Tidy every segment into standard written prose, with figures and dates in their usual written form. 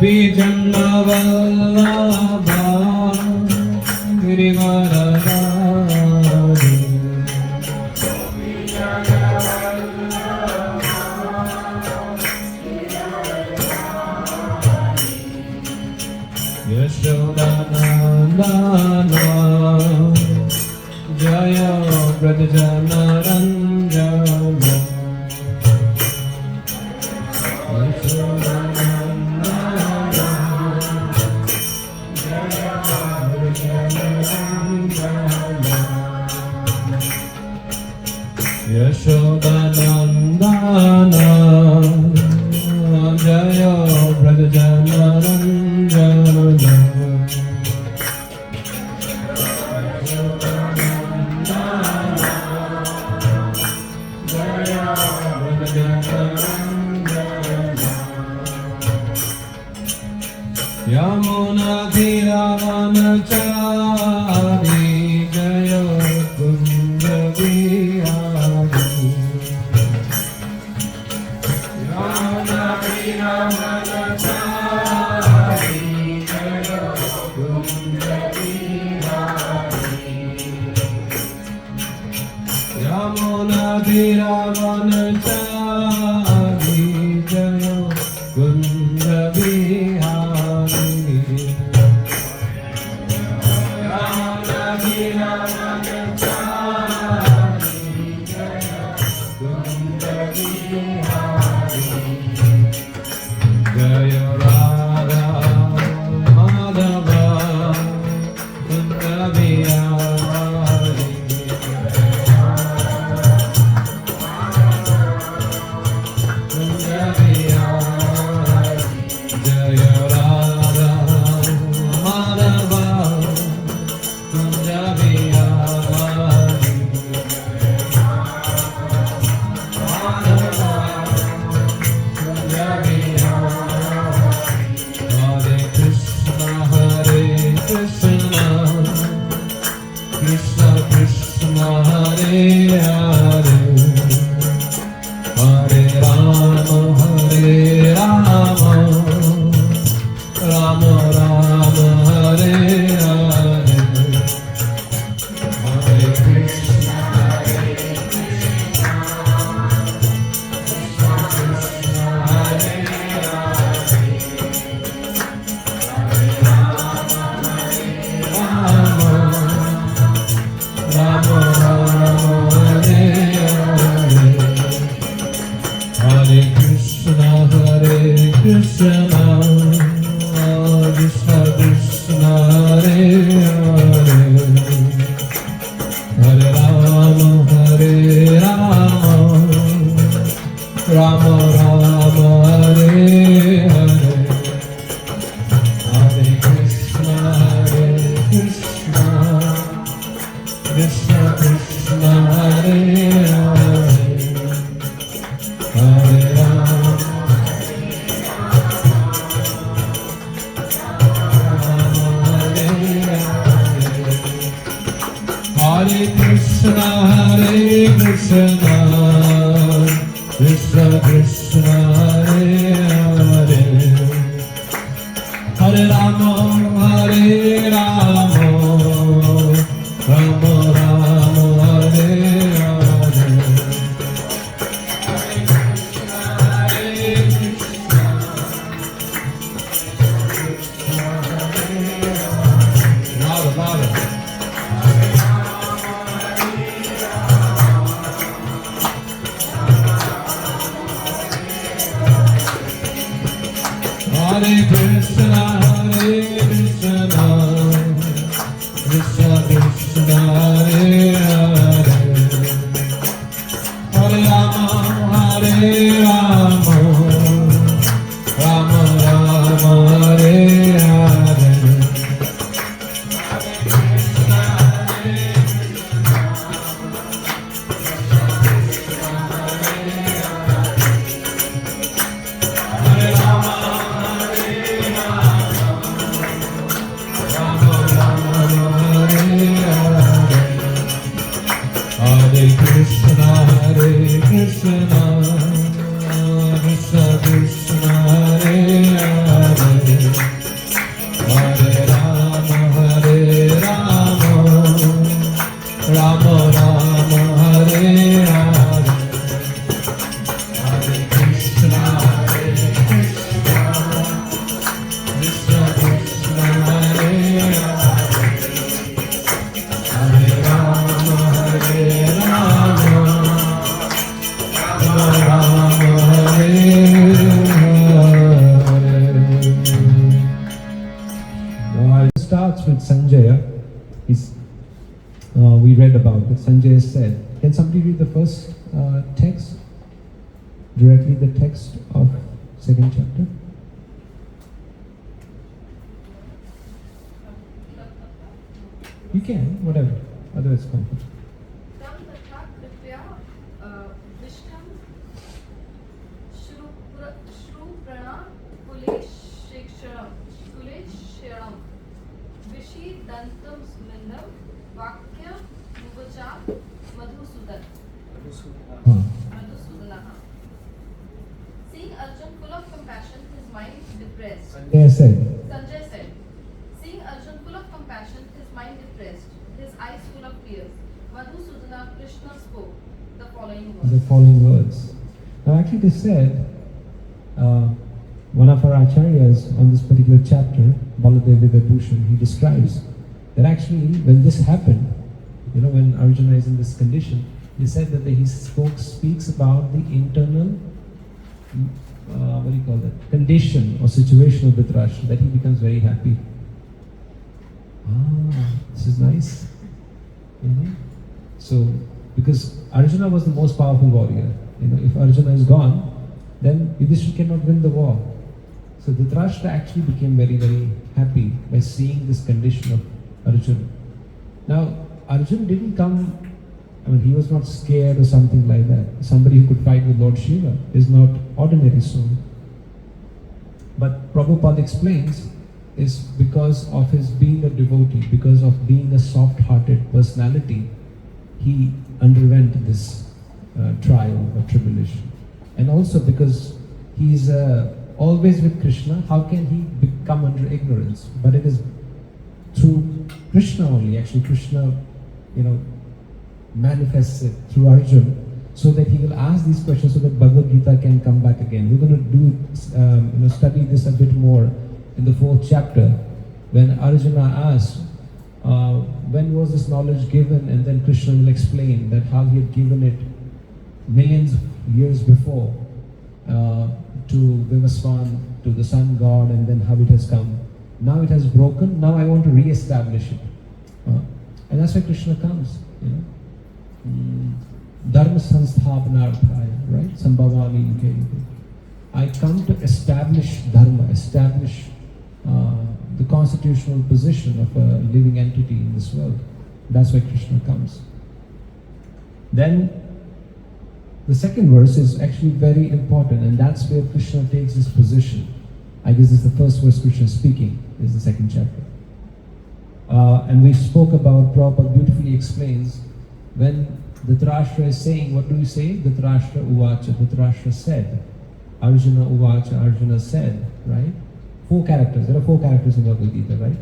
Vijannavallabha Girivaradari Yashodanandana Jaya Brajanaranjana Yashodanandana Jaya Brajanaranjana Yamuna Dhiravanachari Jaya Kunda Vihari Yamuna Dhiravanachari Jaya Kunda Vihari Yamuna Dhiravanachari Jaya Kunda Vihari Jaya Radha Madhava Kunda Vihari Kunda Vihari Jaya Radha Madhava Kunda Vihari Krishna Krishna Hare Hare Hare Rama Hare Rama Rama Rama Hare Hare Hare Krishna Hare Krishna Krishna Krishna Hare Hare Hare Rama Hare Rama Rama Rama Hare Hare Hare Krishna Hare Krishna Krishna Krishna Hare Hare Hare Rama Hare Rama Rama Rama Hare Hare Hare Krishna Hare Krishna Krishna Krishna Hare Hare Hare Rama Hare Hare Hare Krishna Hare Krishna Krishna Krishna Hare Hare Hare Rama Hare Rama Rama Rama Hare Hare Hare Krishna Hare Krishna Krishna Hare Hare Louder, louder starts with Sanjaya. We read about it. Sanjaya said, can somebody read the first text? Directly the text of second chapter. You can, whatever. Otherwise, comfort. Seeing Arjun full of compassion, his mind depressed. Sanjay said, seeing Arjun full of compassion, his mind depressed, his eyes full of tears, Madhusudana Krishna spoke the following words. Now actually they said, one of our acharyas on this particular chapter, Baladev Vibhushan, he describes that actually when this happened, when Arjuna is in this condition, he said that he speaks about the internal, condition or situation of Dhritarashtra, that he becomes very happy. This is nice. So, because Arjuna was the most powerful warrior. If Arjuna is gone, then Yudhishthira cannot win the war. So Dhritarashtra actually became very, very happy by seeing this condition of Arjuna. Now, Arjuna didn't come, he was not scared or something like that. Somebody who could fight with Lord Shiva is not ordinary soul. But Prabhupada explains, is because of his being a devotee, because of being a soft-hearted personality, he underwent this trial or tribulation. And also because he is always with Krishna, how can he become under ignorance? But it is through Krishna only. Actually, Krishna, manifests it through Arjuna, so that he will ask these questions, so that Bhagavad Gita can come back again. We're going to do study this a bit more in the 4th chapter, when Arjuna asks, when was this knowledge given, and then Krishna will explain that how he had given it millions of years before to Vivaswan, to the sun god, and then how it has come. Now it has broken, now I want to re-establish it. And that's why Krishna comes, Dharma sansthapanarthaya, right? Sambhavami yuke. I come to establish dharma, establish the constitutional position of a living entity in this world. That's why Krishna comes. Then the second verse is actually very important, and that's where Krishna takes his position. I guess it's the first verse Krishna is speaking, is the second chapter. And we spoke about, Prabhupada beautifully explains, when Dhritarashtra is saying, what do we say? Dhritarashtra uvacha, Dhritarashtra said. Arjuna uvacha, Arjuna said, right? 4 characters, there are 4 characters in Bhagavad Gita, right?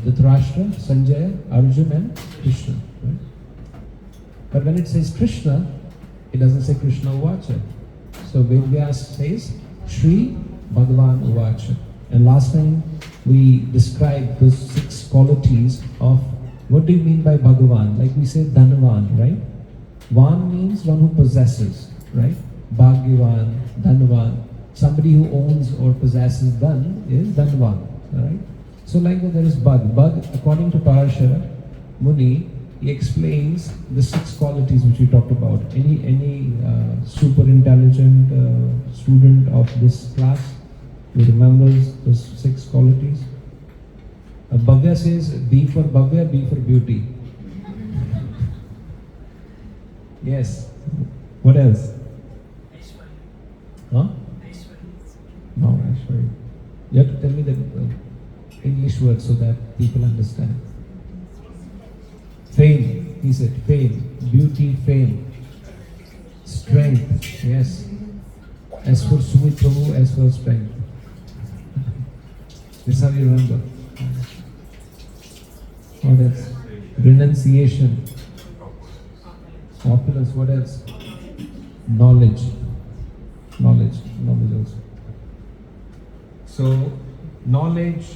Dhritarashtra, Sanjaya, Arjuna and Krishna, right? But when it says Krishna, it doesn't say Krishna uvacha. So Vedvyas says, Shri Bhagavan uvacha. And last time we described those 6 qualities of what do you mean by Bhagavan? Like we say Dhanavan, right? Van means one who possesses, right? Bhagyavan, Dhanavan. Somebody who owns or possesses Dhan is Dhanavan, right? So like that there is Bhag. Bhag, according to Parashara Muni, he explains the 6 qualities which we talked about. Any super intelligent student of this class who remembers those 6 qualities? Bhavya says, B for Bhavya, B for beauty. Yes. What else? Huh? No, Aishwarya. You have to tell me the English word so that people understand. Fame, he said, fame. Beauty, fame. Strength, yes. As for Sumit Prabhu, as for strength. This is how you remember. What else? Renunciation. Opulence, what else? Knowledge. Knowledge also. So, knowledge,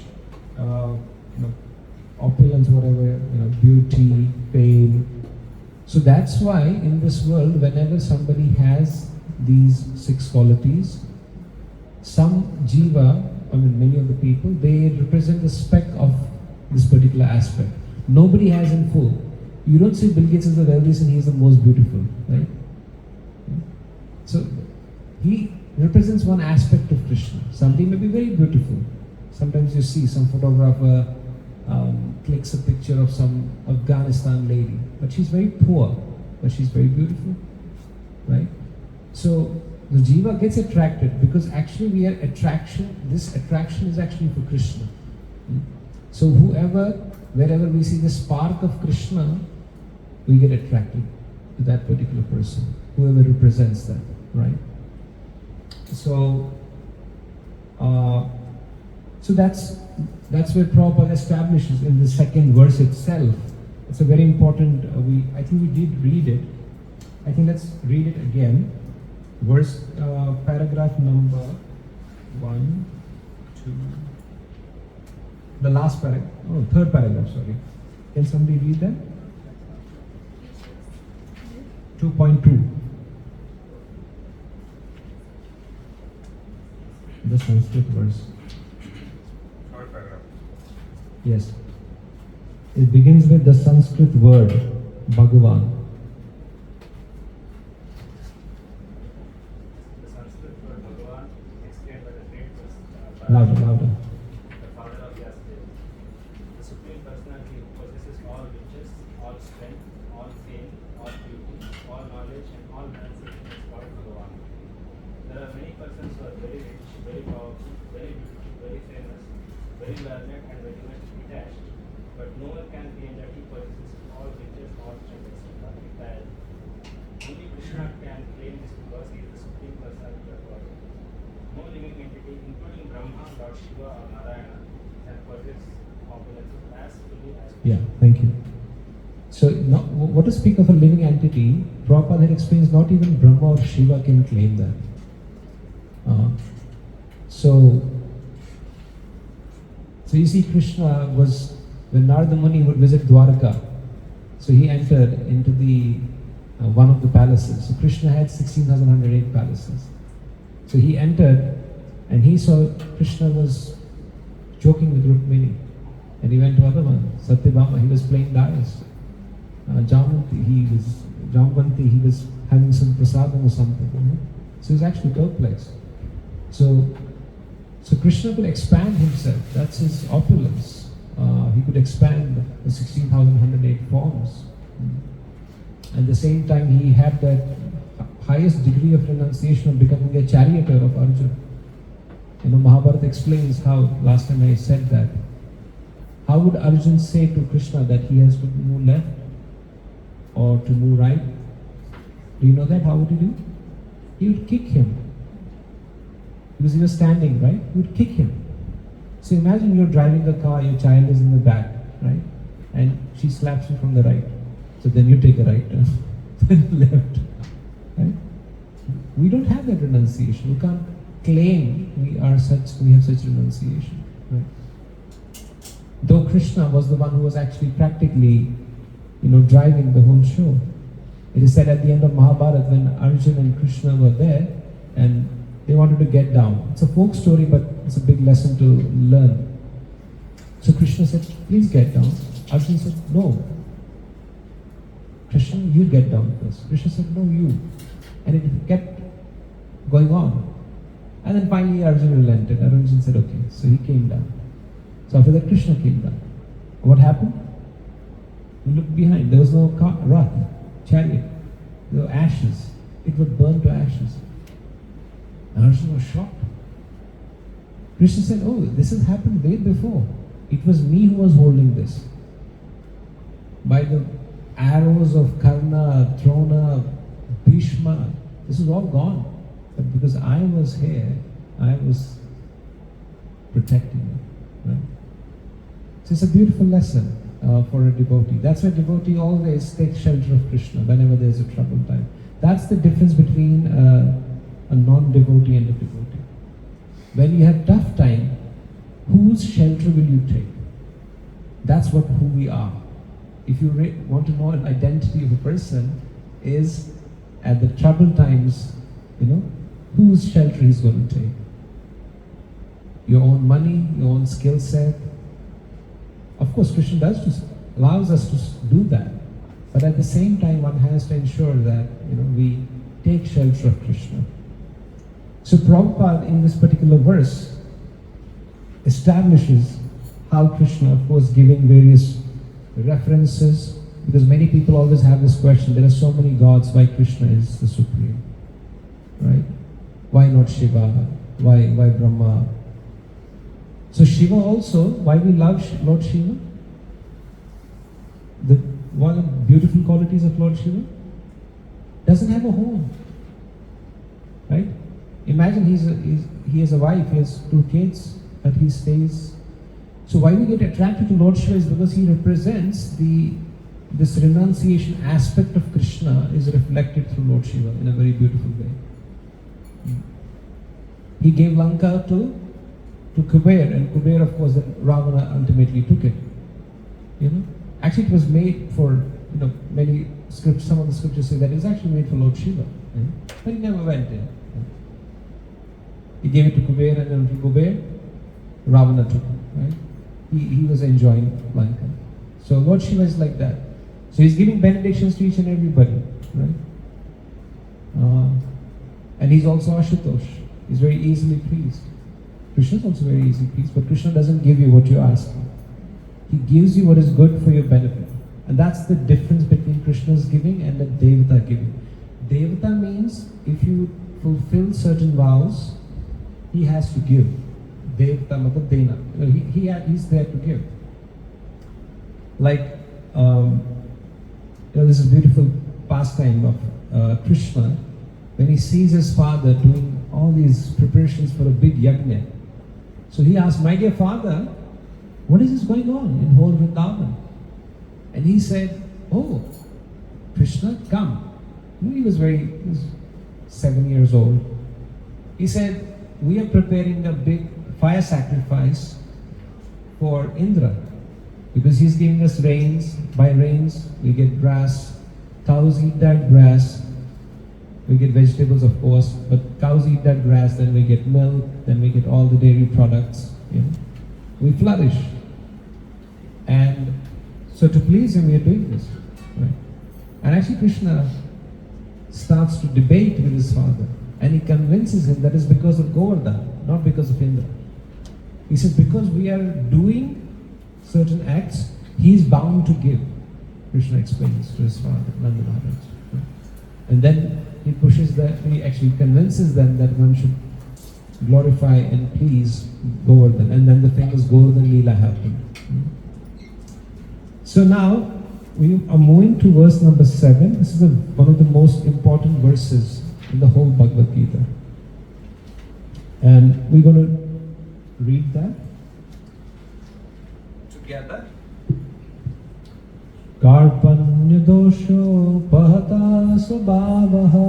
opulence, whatever, beauty, fame. So that's why in this world, whenever somebody has these 6 qualities, some jiva, many of the people, they represent the speck of particular aspect. Nobody has in full. You don't see Bill Gates as the wealthiest and he is the most beautiful, right? So he represents one aspect of Krishna. Somebody may be very beautiful. Sometimes you see some photographer clicks a picture of some Afghanistan lady, but she's very poor, but she's very beautiful, right? So the jiva gets attracted because actually this attraction is actually for Krishna. So wherever we see the spark of Krishna, we get attracted to that particular person, whoever represents that, right? So that's where Prabhupada establishes in the second verse itself. It's a very important, I think we did read it. I think let's read it again. Verse, paragraph number 1, 2, the last paragraph, third paragraph, sorry. Can somebody read that? 2.2. The Sanskrit verse. Third paragraph. Yes. It begins with the Sanskrit word, Bhagavan. The Sanskrit word Bhagavan explained by the great Louder. the founder of Vyasadeva. The Supreme Personality who possesses all riches, all strength, all fame, all beauty, all knowledge, and all renunciation is called Bhagavan. There are many persons who are very rich, very powerful, very beautiful, very famous, very learned, and very much detached, but no one can claim that he possesses all riches, all strength, etc. Entirely. Only Krishna can claim this because he is the Supreme Personality of God. No living entity, including Brahma, Lord Shiva, or Narayana, can possess opulence as fully as Krishna. Yeah, thank you. So, now, what to speak of a living entity, Prabhupada had explains not even Brahma or Shiva can claim that. So you see, Krishna was, when Narada Muni would visit Dwaraka, so he entered into the one of the palaces. So Krishna had 16,108 palaces. So he entered and he saw Krishna was joking with Rukmini. And he went to other one, Satyabhama, he was playing dice. Jamvanti, he was having some prasadam or something. So he was actually perplexed. So Krishna could expand himself. That's his opulence. He could expand the 16,108 forms. At the same time, he had that highest degree of renunciation of becoming a charioteer of Arjuna. Mahabharata explains how, last time I said that, how would Arjuna say to Krishna that he has to move left or to move right? Do you know that? How would he do? He would kick him. Because he was standing, right? He would kick him. So imagine you're driving a car, your child is in the back, right? And she slaps you from the right. So then you take a right turn, then left, right? We don't have that renunciation. We can't claim we have such renunciation, right? Though Krishna was the one who was actually practically, driving the whole show. It is said at the end of Mahabharata when Arjuna and Krishna were there and they wanted to get down. It's a folk story, but it's a big lesson to learn. So Krishna said, please get down. Arjuna said, no. Krishna, you get down first. Krishna said, no, you. And it kept going on. And then finally Arjuna relented. Arjuna said, okay. So he came down. So after that, Krishna came down. What happened? We looked behind. There was no car, Rath, chariot. There were ashes. It would burn to ashes. Arjuna was shocked. Krishna said, oh, this has happened way before. It was me who was holding this. By the arrows of Karna, Drona, Bhishma, this is all gone. But because I was here, I was protecting you. Right? So it's a beautiful lesson for a devotee. That's why a devotee always takes shelter of Krishna whenever there's a troubled time. That's the difference between a non-devotee and a devotee. When you have tough time, whose shelter will you take? That's who we are. If you want to know an identity of a person, is at the troubled times, whose shelter he's going to take. Your own money, your own skill set, Of course, Krishna allows us to do that, but at the same time, one has to ensure that we take shelter of Krishna. So Prabhupada, in this particular verse, establishes how Krishna, of course, giving various references, because many people always have this question: there are so many gods, why Krishna is the supreme, right? Why not Shiva? Why Brahma? So Shiva also, why we love Lord Shiva? One of the beautiful qualities of Lord Shiva, doesn't have a home, right? Imagine he has a wife, he has 2 kids, but he stays. So why we get attracted to Lord Shiva is because he represents this renunciation aspect of Krishna is reflected through Lord Shiva in a very beautiful way. He gave Lanka to Kuber, and Kuber, of course, then Ravana ultimately took it. Actually, it was made for many scripts. Some of the scriptures say that it's actually made for Lord Shiva, but he never went in. He gave it to Kuber, and then from Kuber, Ravana took it. Right? He was enjoying Lanka. So Lord Shiva is like that. So he's giving benedictions to each and everybody, right? And he's also Ashutosh. He's very easily pleased. Krishna is also very easily pleased, but Krishna doesn't give you what you ask for. He gives you what is good for your benefit. And that's the difference between Krishna's giving and the Devata giving. Devata means if you fulfill certain vows, he has to give. Devata matlab dena. He's there to give. Like, this is a beautiful pastime of Krishna when he sees his father doing all these preparations for a big yajna. So he asked, my dear father, what is this going on in whole Vrindavan? And he said, oh, Krishna, come. He was 7 years old. He said, we are preparing a big fire sacrifice for Indra, because he's giving us rains. By rains, we get grass. Cows eat that grass. We get vegetables, of course, but cows eat that grass, then we get milk, then we get all the dairy products. We flourish. And so to please him, we are doing this. Right? And actually Krishna starts to debate with his father, and he convinces him that it's because of Govardhan, not because of Indra. He says, because we are doing certain acts, he is bound to give. Krishna explains to his father, Nanda Maharaj. Right? And then he actually convinces them that one should glorify and please Govardhan. And then the famous Govardhan Leela happened. So now we are moving to verse number 7. This is one of the most important verses in the whole Bhagavad Gita. And we're going to read that together. Karpanya dosho pahata svabhavaha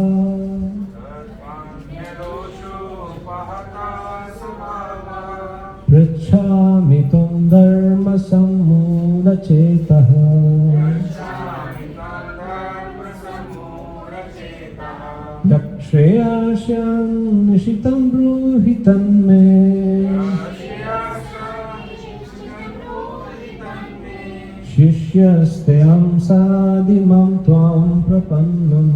Prachami tom dharma sammura chetaha Yakshayashyam nishitam bruhitam me Shishyasteham sadimam tvam prapannam.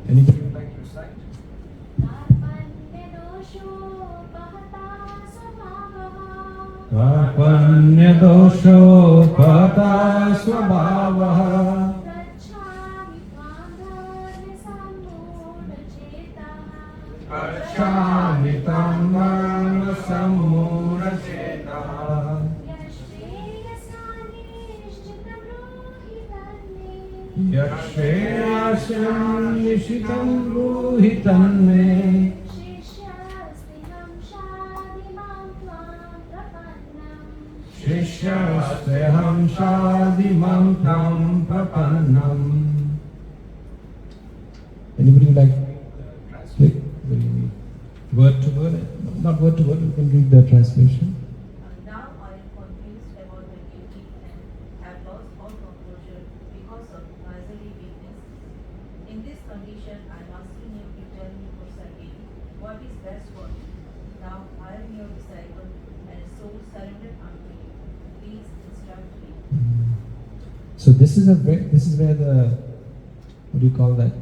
Anybody would like to recite? Karpanya dosho pata svabhavaha Prachami tam dharma sammura chetaha Yakshayashyam nishitam bruhitam me Shishyasteham shadimam tam prapannam. Anybody would like to translate? Word to word? Not word to word, you can read the translation. Now I am confused about my duty and have lost all composure because of miserly weakness. In this condition, I am asking you to tell me for certain what is best for me. Now disciple and soul surrendered unto you. Please instruct me. So this is where the, what do you call that?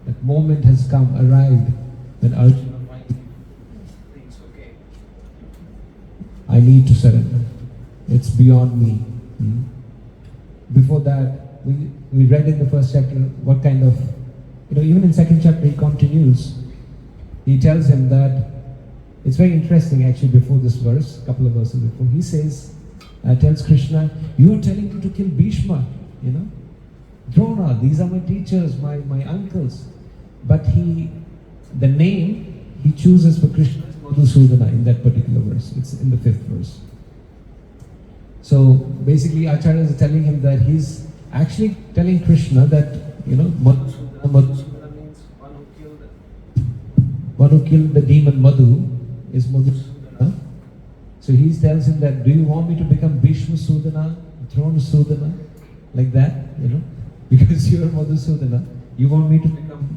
That moment has arrived, when Arjuna finally thinks, okay, I need to surrender. It's beyond me. Before that, we read in the first chapter what kind of, even in second chapter he continues. He tells him that, it's very interesting actually before this verse, a couple of verses before, he says, tells Krishna, you are telling me to kill Bhishma, Drona, these are my teachers, my uncles. But the name he chooses for Krishna is Madhusudana in that particular verse. It's in the 5th verse. So basically Acharya is telling him that he's actually telling Krishna that, Madhusudana means one who killed the demon Madhu is Madhusudana. So he tells him that, do you want me to become Bhishma Sudana, Drona Sudana, like that, because you're Madhusudana, you want me to become,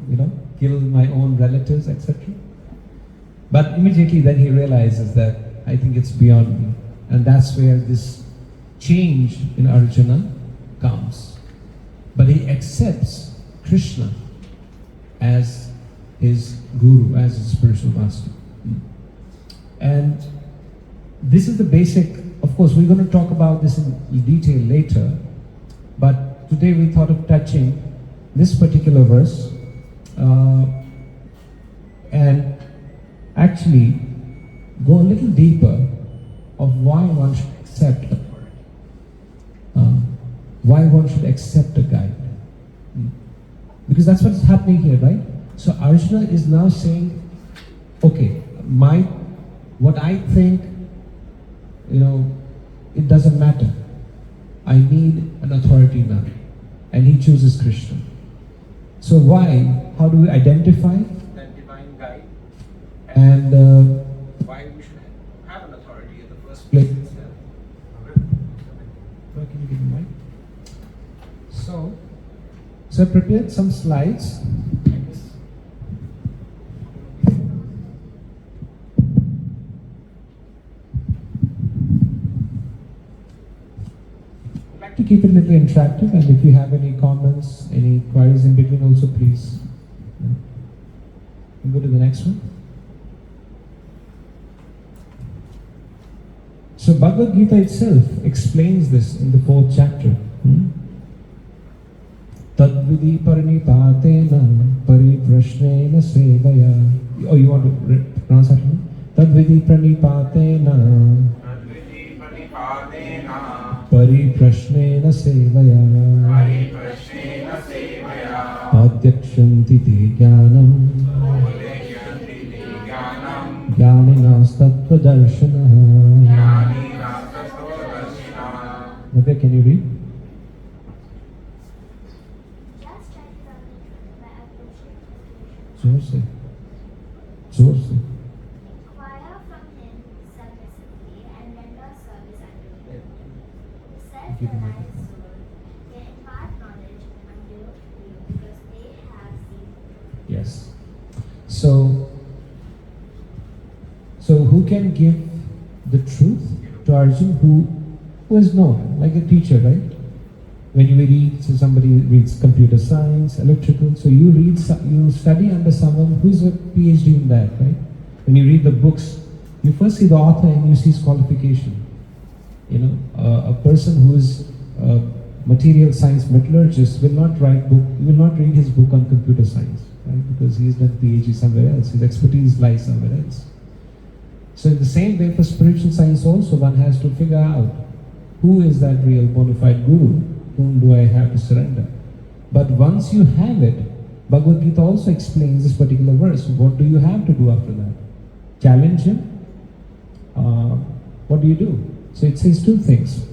kill my own relatives, etc. But immediately then he realizes that I think it's beyond me. And that's where this change in Arjuna comes. But he accepts Krishna as his guru, as his spiritual master. And this is the basic, of course we're going to talk about this in detail later, but today we thought of touching this particular verse and actually go a little deeper of why one should accept authority, why one should accept a guide. Because that's what's happening here, right? So Arjuna is now saying, okay, what I think, it doesn't matter. I need an authority now. And he chooses Krishna. So why? How do we identify that divine guide? And why we should have an authority in the first place itself? So can you give me mic? So I prepared some slides. To keep it a little interactive, and if you have any comments, any queries in between also, please go to the next one. So Bhagavad Gita itself explains this in the 4th chapter. Tadvidi paranipatena pariprashnena sevaya. Oh, you want to pronounce that one? Tadvidi pranipatena परिप्रश्नेन सेवया आद्यक्षन्ति ते ज्ञानम् ज्ञानिनास्तत्त्वदर्शिनः. Navya, can you read? जोर से. Acquire from him submissively and render service unto him. Give him a Self-reliant soul can impart knowledge unto you because they have seen. Yes. So who can give the truth to Arjuna? Who is known, like a teacher, right? When you read, so somebody reads computer science, electrical, so you study under someone who's a PhD in that, right? When you read the books, you first see the author and you see his qualification. A person who is a material science metallurgist will not read his book on computer science, right? Because he's done PhD somewhere else, his expertise lies somewhere else. So in the same way for spiritual science also, one has to figure out who is that real bona fide guru, whom do I have to surrender. But once you have it, Bhagavad Gita also explains this particular verse. What do you have to do after that? Challenge him? What do you do? So it says two things.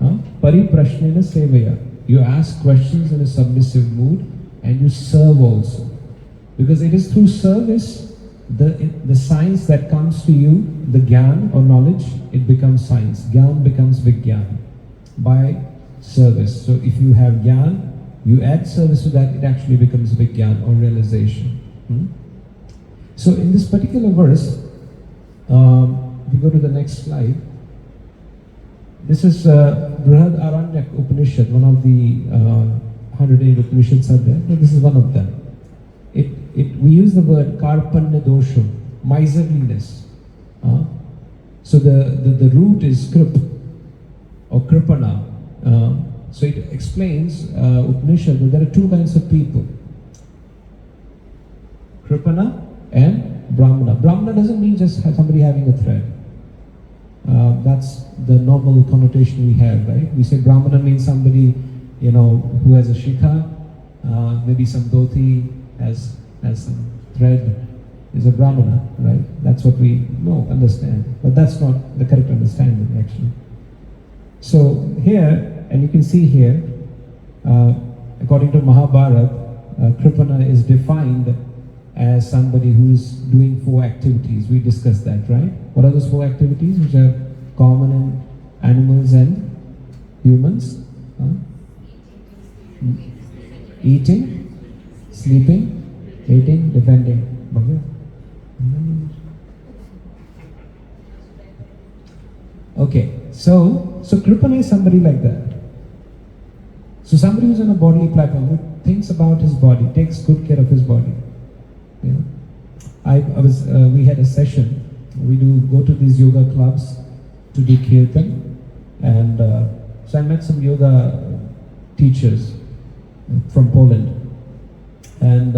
Pariprashnena sevaya. You ask questions in a submissive mood and you serve also. Because it is through service, the science that comes to you, the jnana or knowledge, it becomes science. Jnana becomes vijnana by service. So if you have jnana, you add service to that, it actually becomes vijnana or realization. So in this particular verse, you go to the next slide, this is Brihad Aranyak Upanishad, one of the 108 Upanishads are there, but this is one of them. We use the word karpanya dosham, miserliness. So the root is krip or kripana. So it explains Upanishad that there are two kinds of people, kripana and brahmana. Brahmana doesn't mean just somebody having a thread. That's the normal connotation we have, right? We say Brahmana means somebody, who has a shikha, maybe some dhoti, has some thread, is a Brahmana, right? That's what we understand. But that's not the correct understanding, actually. So here, and you can see here, according to Mahabharata, Kripana is defined as somebody who's doing 4 activities. We discussed that, right? What are those 4 activities which are common in animals and humans? Eating, sleeping, hating, defending. Okay, so Kripana is somebody like that. So somebody who's on a bodily platform, who thinks about his body, takes good care of his body. We had a session. We do go to these yoga clubs to do kirtan, and so I met some yoga teachers from Poland, and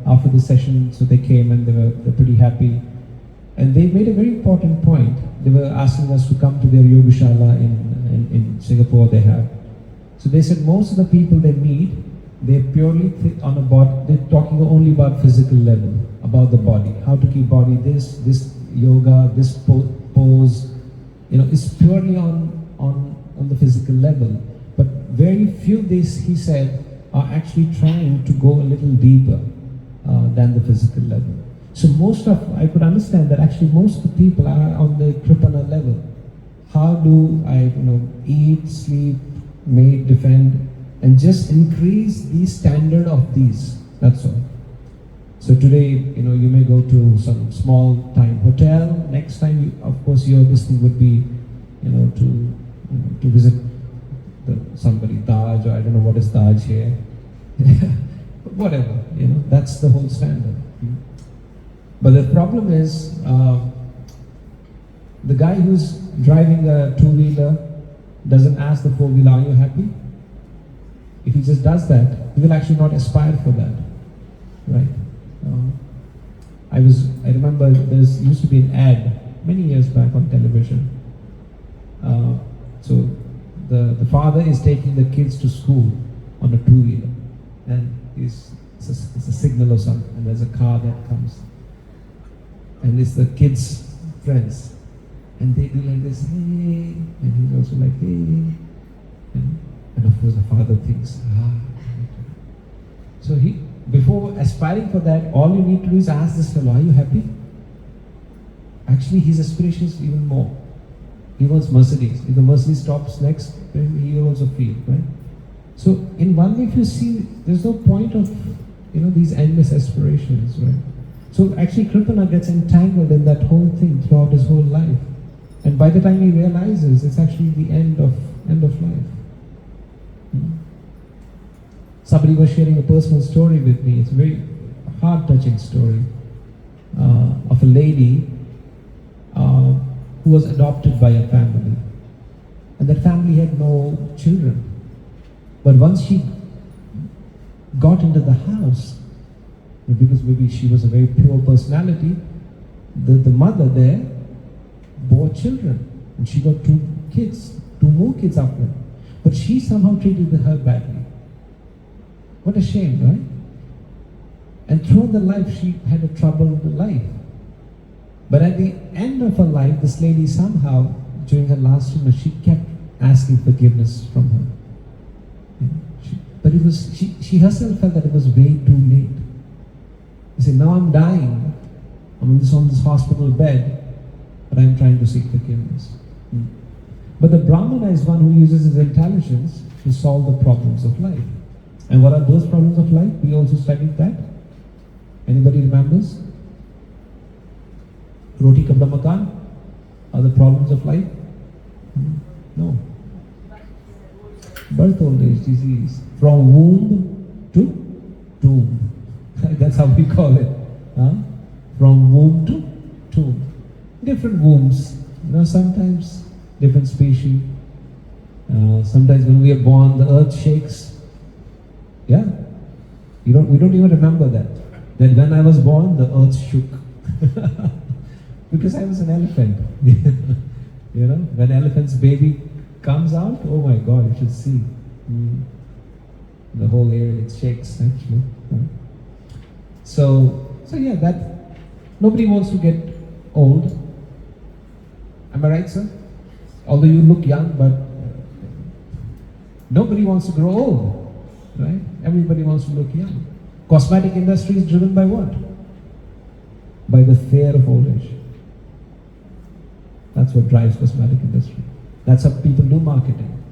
after the session, so they came and they're pretty happy, and they made a very important point. They were asking us to come to their yogashala in Singapore. They have, so they said most of the people they meet, they're purely on a body. They're talking only about physical level, about the body, how to keep body, this yoga, this pose, is purely on the physical level. But very few, he said, are actually trying to go a little deeper than the physical level. So I could understand that actually most of the people are on the Kripana level. How do I, eat, sleep, mate, defend, and just increase the standard of these. That's all. So today, you may go to some small time hotel. Next time, of course, your thing would be, to visit somebody, Taj, or I don't know what is Taj here. Whatever, that's the whole standard. But the problem is, the guy who's driving a two-wheeler doesn't ask the four-wheeler, are you happy? If he just does that, he will actually not aspire for that, right? I remember there used to be an ad many years back on television. So the father is taking the kids to school on a two-wheeler, and it's a signal or something, and there's a car that comes, and it's the kids' friends, and they do like this, hey, and he's also like, hey, and of course the father thinks, So before aspiring for that, all you need to do is ask this fellow, are you happy? Actually, his aspiration is even more. He wants Mercedes. If the Mercedes stops next, then he will also feel, right? So in one way, if you see, there's no point of, these endless aspirations, right? So actually, Kripana gets entangled in that whole thing throughout his whole life. And by the time he realizes, it's actually the end of life. Somebody was sharing a personal story with me. It's a very heart-touching story of a lady who was adopted by a family. And that family had no children. But once she got into the house, because maybe she was a very pure personality, the mother there bore children. And she got 2 more kids after. But she somehow treated her badly. What a shame, right? And throughout the life, she had a troubled life. But at the end of her life, this lady somehow, during her last illness, she kept asking forgiveness from her. But she herself felt that it was way too late. She said, now I'm dying. I'm on this hospital bed, but I'm trying to seek forgiveness. But the Brahmana is one who uses his intelligence to solve the problems of life. And what are those problems of life? We also studied that. Anybody remembers? Roti Kabla Makan? Are the problems of life? No. Birth, old age, disease. From womb to tomb. That's how we call it. Huh? From womb to tomb. Different wombs. Sometimes different species. Sometimes when we are born, the earth shakes. Yeah. We don't even remember that. That when I was born, the earth shook. Because I was an elephant. When elephant's baby comes out, oh my God, you should see. The whole area, it shakes actually. So yeah, that nobody wants to get old. Am I right, sir? Although you look young, but nobody wants to grow old, right? Everybody wants to look young. Cosmetic industry is driven by what? By the fear of old age. That's what drives cosmetic industry. That's how people do marketing,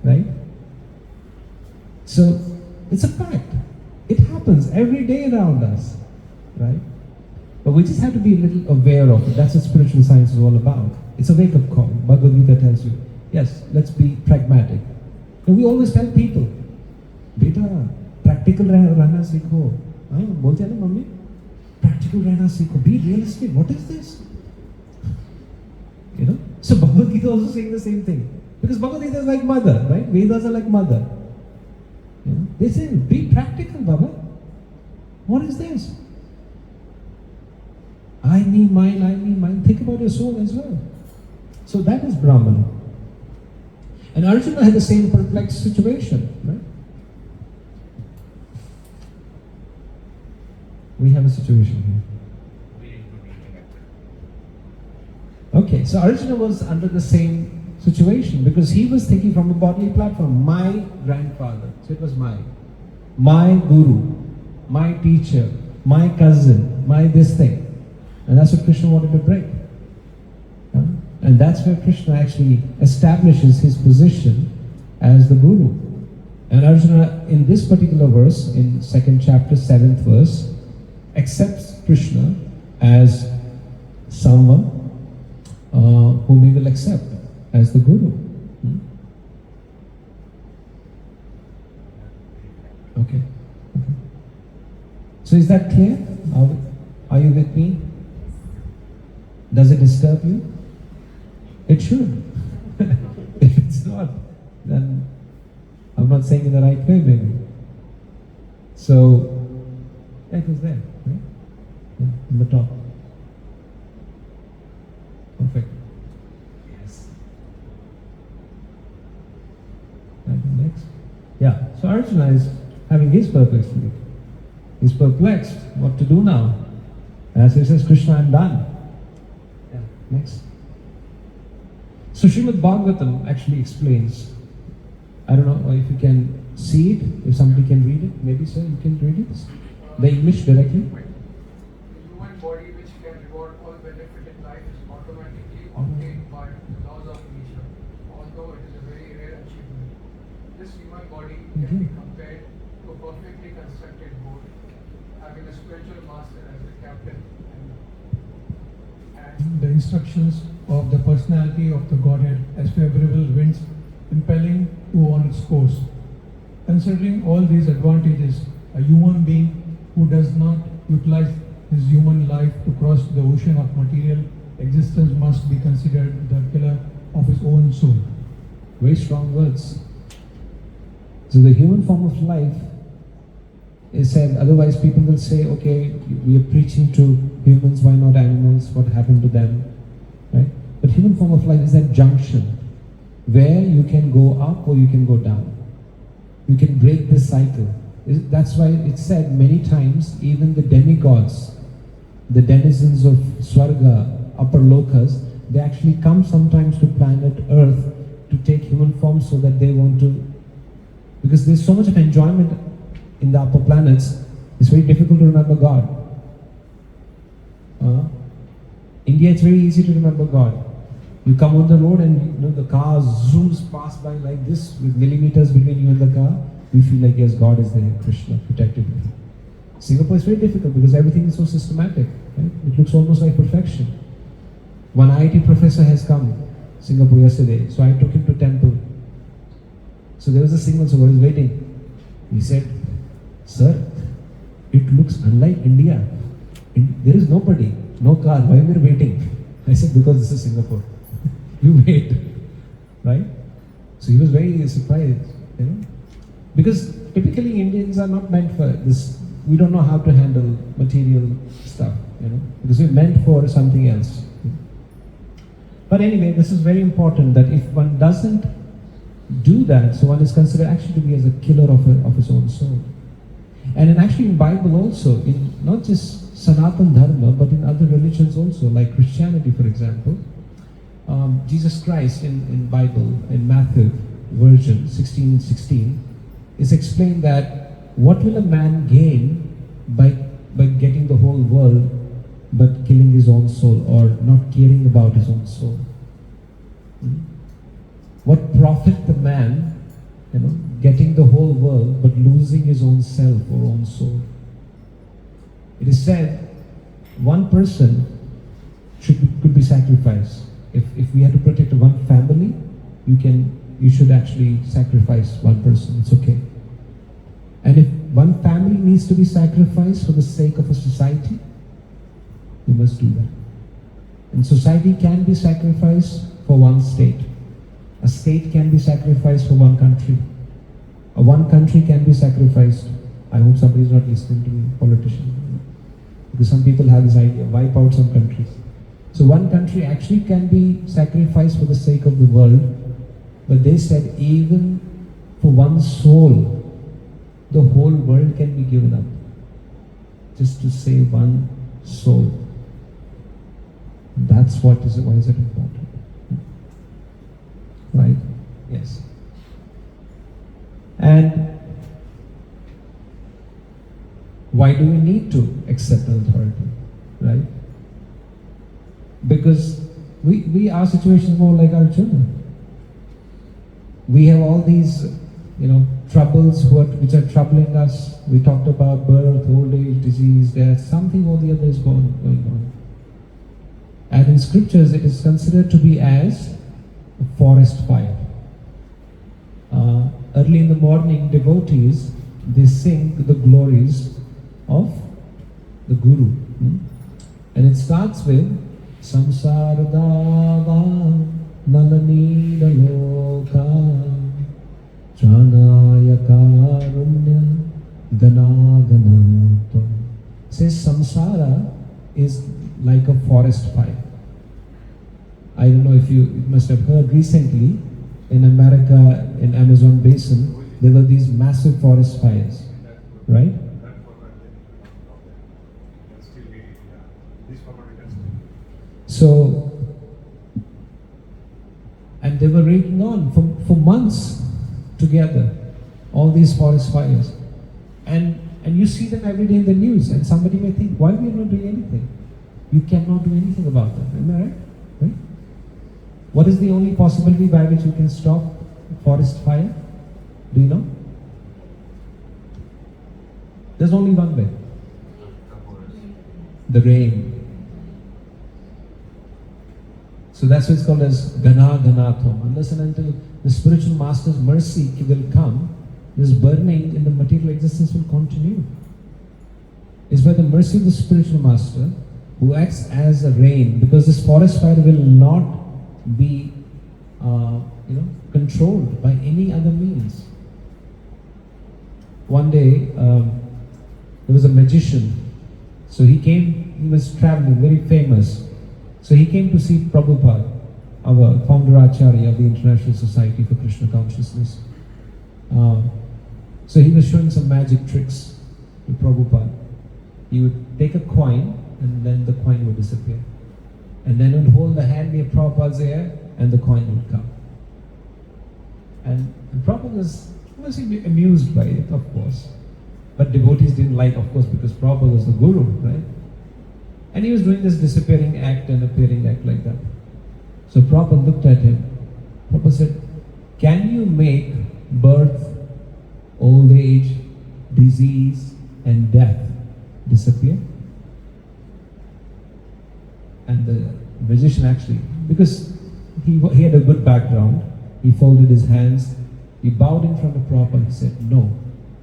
right? So it's a fact. It happens every day around us, right? But we just have to be a little aware of it. That's what spiritual science is all about. It's a wake-up call. Bhagavad Gita tells you, yes, let's be pragmatic. And we always tell people, beta, practical रहना सीखो. बोलते हैं ना mummy? Practical रहना सीखो. Be realistic. What is this? So Bhagavad Gita also saying the same thing. Because Bhagavad Gita is like mother, right? Vedas are like mother. They say, be practical, Baba. What is this? I, me, mine. Think about your soul as well. So that is Brahman. And Arjuna had the same perplexed situation, right? We have a situation here. Okay, so Arjuna was under the same situation because he was thinking from a bodily platform. My grandfather, so it was my guru, my teacher, my cousin, my this thing. And that's what Krishna wanted to break. And that's where Krishna actually establishes his position as the guru. And Arjuna, in this particular verse, in 2nd chapter, 7th verse, accepts Krishna as someone whom he will accept as the guru. Okay. So is that clear? Are you with me? Does it disturb you? It should. If it's not, then I'm not saying in the right way, maybe. So, it was there, right? Yeah, on the top. Perfect. Yes. And next. Yeah, so Arjuna is having his perplexity. He's perplexed. What to do now? As he says, Krishna, I'm done. Yeah, next. So Srimad Bhagavatam actually explains. I don't know if you can see it, if somebody can read it. Maybe, sir, you can read it? The English directly. The human body which can reward all benefit in life is automatically obtained by the laws of nature, although it is a very rare achievement. This human body can be compared to a perfectly constructed boat, having a spiritual master as the captain. And the instructions of the personality of the Godhead as favorable winds impelling to on its course. Considering all these advantages, a human being who does not utilize his human life to cross the ocean of material existence must be considered the killer of his own soul. Very strong words. So the human form of life is said, otherwise people will say, okay, we are preaching to humans, why not animals? What happened to them? Right? But human form of life is that junction where you can go up or you can go down. You can break this cycle. That's why it's said many times, even the demigods, the denizens of Swarga, upper lokas, they actually come sometimes to planet Earth to take human form so that they want to, because there's so much of enjoyment in the upper planets, it's very difficult to remember God. India, it's very easy to remember God. You come on the road and the car zooms past by like this with millimeters between you and the car. We feel like, yes, God is there, Krishna protected me. Singapore is very difficult because everything is so systematic. Right? It looks almost like perfection. One IIT professor has come Singapore yesterday, so I took him to temple. So there was a signal, so I was waiting. He said, "Sir, it looks unlike India. There is nobody, no car. Why we are waiting?" I said, "Because this is Singapore. You wait." Right? So he was very surprised, because typically Indians are not meant for this. We don't know how to handle material stuff, because we're meant for something else. But anyway, this is very important that if one doesn't do that, so one is considered actually to be as a killer of his own soul. And in Bible also, in not just Sanatan Dharma, but in other religions also, like Christianity, for example, Jesus Christ in Bible, in Matthew version 16:16, is explained that what will a man gain by getting the whole world but killing his own soul, or not caring about his own soul? What profit the man, getting the whole world but losing his own self or own soul? It is said one person could be sacrificed. If we had to protect one family, you should actually sacrifice one person. It's okay. And if one family needs to be sacrificed for the sake of a society, you must do that. And society can be sacrificed for one state. A state can be sacrificed for one country. One country can be sacrificed. I hope somebody is not listening to me, politicians. Because some people have this idea, wipe out some countries. So one country actually can be sacrificed for the sake of the world, but they said even for one soul, the whole world can be given up just to save one soul. That's why is it important? Right? Yes. And why do we need to accept an authority? Right? Because our situation is more like our children. We have all these, troubles which are troubling us. We talked about birth, old age, disease, death. Something or the other is going on. And in scriptures, it is considered to be as a forest fire. Early in the morning, devotees, they sing the glories of the Guru. And it starts with Samsara Dava Nalanida Loka Chanaya Karunya Ganaganato. Says samsara is like a forest fire. I don't know if you must have heard recently in America, in Amazon basin, there were these massive forest fires, right? So, and they were raging on for months together, all these forest fires. And you see them every day in the news, and somebody may think, why are we not doing anything? You cannot do anything about them, am I right? Right? What is the only possibility by which you can stop forest fire? Do you know? There's only one way. The rain. So that's why it's called as Gana Ganatham. Unless and until the spiritual master's mercy will come, this burning in the material existence will continue. It's by the mercy of the spiritual master who acts as a rain, because this forest fire will not be controlled by any other means. One day, there was a magician. So he was traveling, very famous. So he came to see Prabhupada, our founder Acharya of the International Society for Krishna Consciousness. So he was showing some magic tricks to Prabhupada. He would take a coin and then the coin would disappear. And then would hold the hand near Prabhupada's ear and the coin would come. And Prabhupada was amused by it, of course. But devotees didn't like, of course, because Prabhupada was the guru, right? And he was doing this disappearing act and appearing act like that. So Prabhupada looked at him. Prabhupada said, can you make birth, old age, disease, and death disappear? And the magician actually, because he had a good background. He folded his hands, he bowed in front of Prabhupada, he said, "No,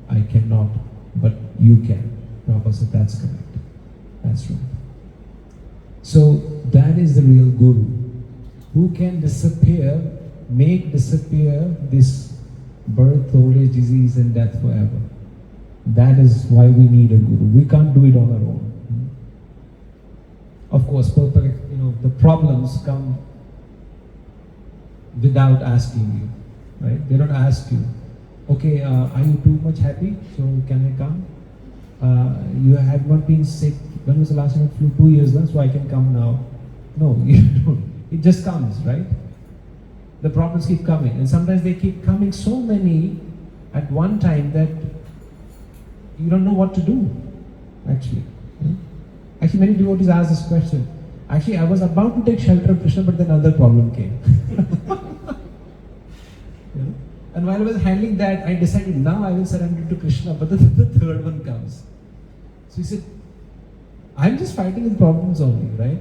I cannot, but you can." Prabhupada said, "That's correct. That's right." So that is the real guru, who can make disappear this birth, old age, disease and death forever. That is why we need a guru. We can't do it on our own. Of course, the problems come without asking you, right? They don't ask you, "Okay, are you too much happy? So can I come? You have not been sick. When was the last time you flew? 2 years now, so I can come now." No, you don't. It just comes, right? The problems keep coming, and sometimes they keep coming so many at one time that you don't know what to do, actually. Actually, many devotees ask this question. Actually, I was about to take shelter of Krishna, but then another problem came. And while I was handling that, I decided now I will surrender to Krishna, but then the third one comes. So he said, I'm just fighting with problems only, right?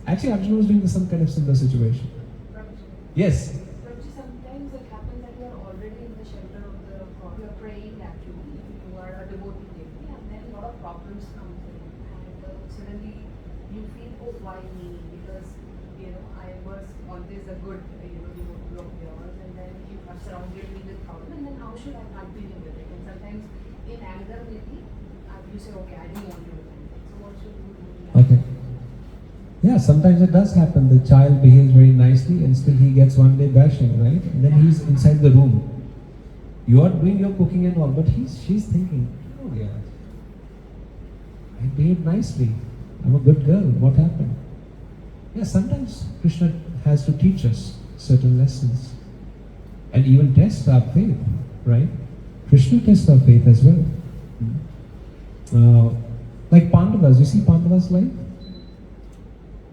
Actually, Arjuna was doing some kind of similar situation. Yes? But sometimes it happens that you are already in the shelter of the God. You are praying actually, you are a devotee devotee, and then a lot of problems come in. And suddenly you feel, oh, why me? Because, I was always a good, devotee of yours, and then you have surrounded me with problems, and then how should I continue with it? And sometimes in anger, maybe, you say, okay, I don't want to do anything. So what should you do? Okay. Yeah, sometimes it does happen. The child behaves very nicely and still he gets one day bashing, right? And then he's inside the room. You are doing your cooking and all, but she's thinking, oh yeah, I behaved nicely. I'm a good girl. What happened? Yeah, sometimes Krishna has to teach us certain lessons and even test our faith, right? Krishna tests our faith as well. Like Pandavas, you see Pandavas' life?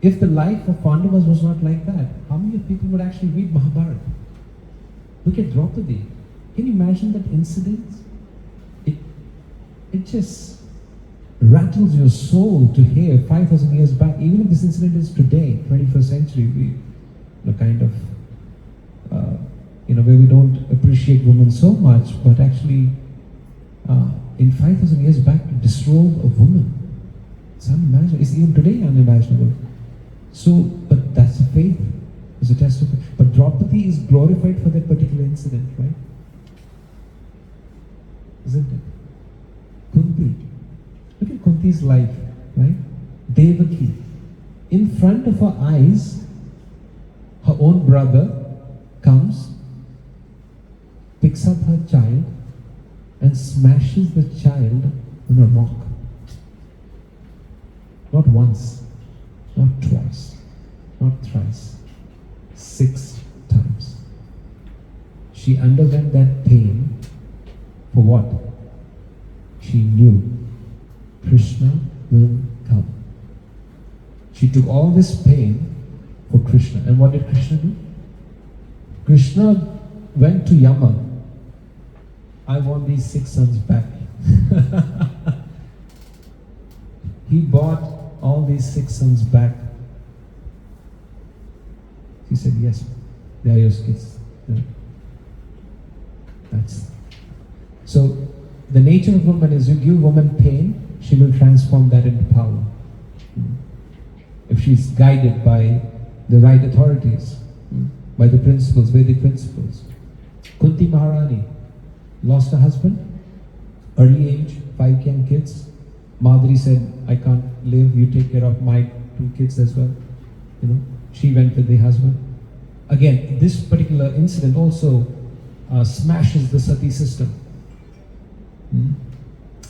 If the life of Pandavas was not like that, how many people would actually read Mahabharata? Look at Draupadi. Can you imagine that incident? It just rattles your soul to hear 5,000 years back. Even if this incident is today, 21st century, we kind of, where we don't appreciate women so much, but actually, in 5,000 years back, to disrobe a woman, it's unimaginable. It's even today unimaginable. So, but that's a faith. It's a test of faith. But Draupadi is glorified for that particular incident, right? Isn't it? Kunti. Look at Kunti's life, right? Devaki. In front of her eyes, her own brother comes, picks up her child, and smashes the child on a rock. Not once, not twice, not thrice, 6 times. She underwent that pain for what? She knew Krishna will come. She took all this pain for Krishna. And what did Krishna do? Krishna went to Yama. I want these 6 sons back. He bought all these 6 sons back. He said, yes, they are your kids. Yeah. That's so the nature of woman is you give woman pain, she will transform that into power. If she's guided by the right authorities, by the principles, Vedic principles. Kunti Maharani lost a husband, early age, 5 young kids. Madhuri said, I can't live, you take care of my 2 kids as well. She went with the husband. Again, this particular incident also smashes the sati system.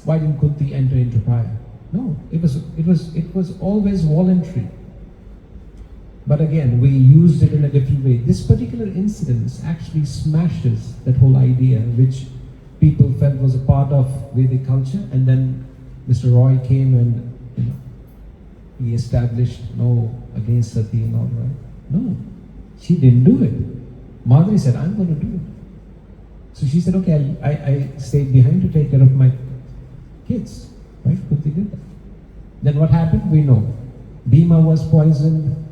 Why didn't Kunti enter into prayer? No, it was always voluntary. But again, we used it in a different way. This particular incident actually smashes that whole idea, which people felt was a part of Vedic culture, and then Mr. Roy came and he established no against sati and all, right? No, she didn't do it. Madhuri said, I'm going to do it. So she said, okay, I stayed behind to take care of my kids, right? Kunti did that. Then what happened? We know. Bhima was poisoned.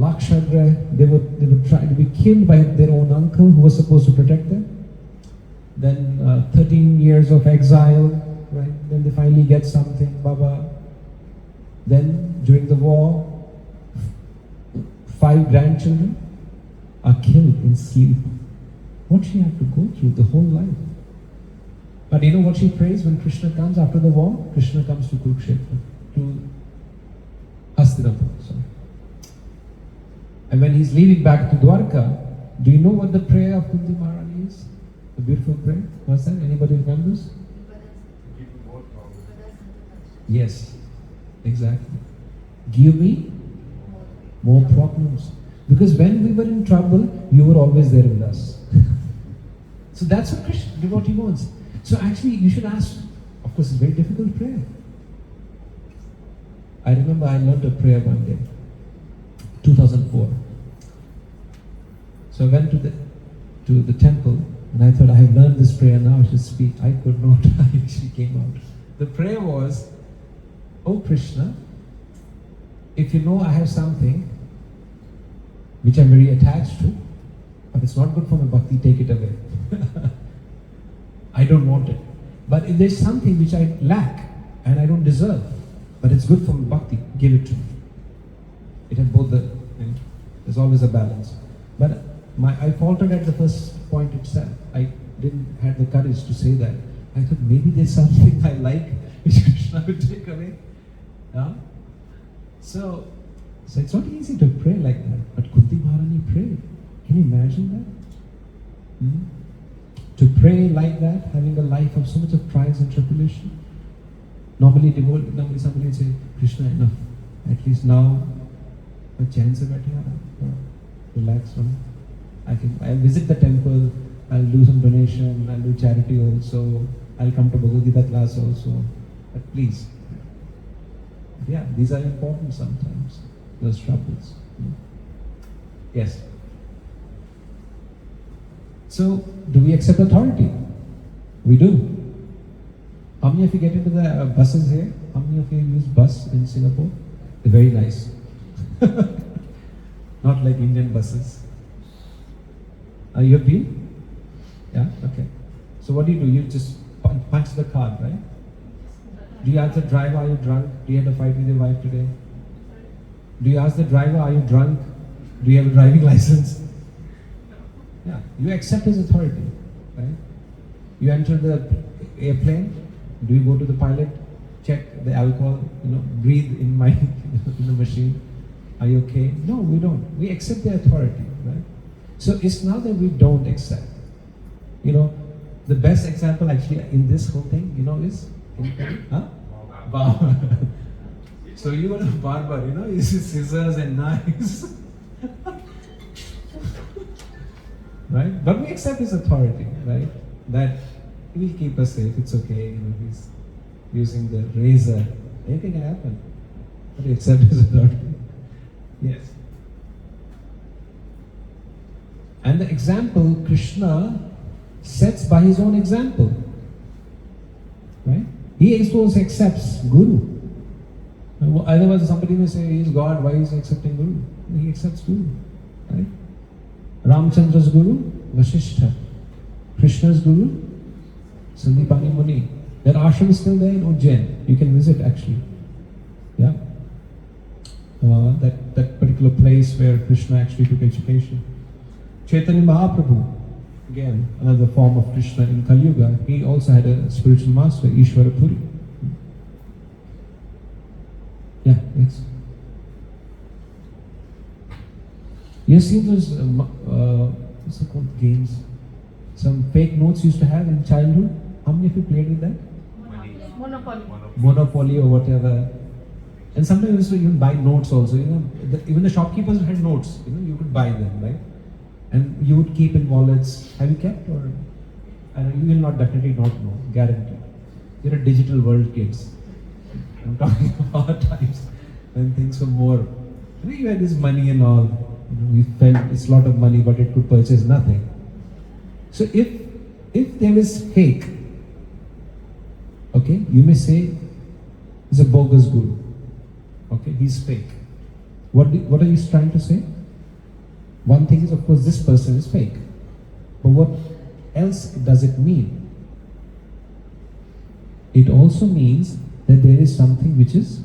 Lakshadra, they were trying to be killed by their own uncle who was supposed to protect them. Then 13 years of exile, right? Then they finally get something, Baba. Then during the war, 5 grandchildren are killed in sleep. What she had to go through the whole life. But you know what she prays when Krishna comes after the war? Krishna comes to Kurukshetra, to Hastinapur. Sorry. And when he's leaving back to Dwarka, do you know what the prayer of Kunti Maharani is? The beautiful prayer. What's that? Anybody remembers? Yes, exactly. Give me more problems. Because when we were in trouble, you were always there with us. So that's what Krishna, what he wants. So actually, you should ask. Of course, it's a very difficult prayer. I remember I learned a prayer one day, 2004. So I went to the temple, and I thought I have learned this prayer now. I should speak. I could not. I actually came out. The prayer was, "Oh Krishna, if you know I have something which I'm very attached to, but it's not good for my bhakti, take it away. I don't want it. But if there's something which I lack and I don't deserve, but it's good for my bhakti, give it to me." It had both there's always a balance. But I faltered at the first point itself. I didn't have the courage to say that. I thought maybe there's something I like which Krishna will take away. Yeah? So it's not easy to pray like that. But Kunti Maharani prayed. Can you imagine that? To pray like that, having a life of so much of trials and tribulation. Normally somebody would say, Krishna, enough. At least now, relax. I'll visit the temple, I'll do some donation, I'll do charity also, I'll come to Bhagavad Gita class also. But please, yeah, these are important sometimes, those troubles. Yes. So, do we accept authority? We do. How many of you get into the buses here? How many of you use bus in Singapore? They're very nice. Not like Indian buses. You have been? Yeah? Okay. So what do? You just punch the card, right? Do you ask the driver, are you drunk? Do you have a fight with your wife today? Do you ask the driver, are you drunk? Do you have a driving license? Yeah, you accept his authority, right? You enter the airplane, do you go to the pilot, check the alcohol, breathe in the machine? Are you okay? No, we don't. We accept the authority, right? So it's not that we don't accept. The best example actually in this whole thing, is? Barber. So you are a barber, you see scissors and knives. Right? But we accept his authority, right? That he will keep us safe, it's okay, he's using the razor. Anything can happen. But we accept his authority. Yes. And the example Krishna sets by his own example. Right? He also accepts Guru. Otherwise somebody may say, he's God, why is he accepting Guru? He accepts Guru. Right? Ramchandra's Guru, Vasishtha. Krishna's Guru, Sandipani Muni. Their ashram is still there in Ujjain. You can visit actually. Yeah. That particular place where Krishna actually took education. Chaitanya Mahaprabhu, again, another form of Krishna in Kali Yuga, he also had a spiritual master, Ishvara Puri. Yeah, yes. You see those, what's it called, games? Some fake notes used to have in childhood. How many of you played with that? Monopoly or whatever. And sometimes you used to even buy notes also. Even the shopkeepers had notes. You could buy them, right? And you would keep in wallets. Have you kept or? You will definitely not know. Guaranteed. You're a digital world, kids. I'm talking about times when things were more. You had this money and all. We felt it's a lot of money, but it could purchase nothing. So if there is fake, okay, you may say he's a bogus guru. Okay, he's fake. What are you trying to say? One thing is, of course, this person is fake. But what else does it mean? It also means that there is something which is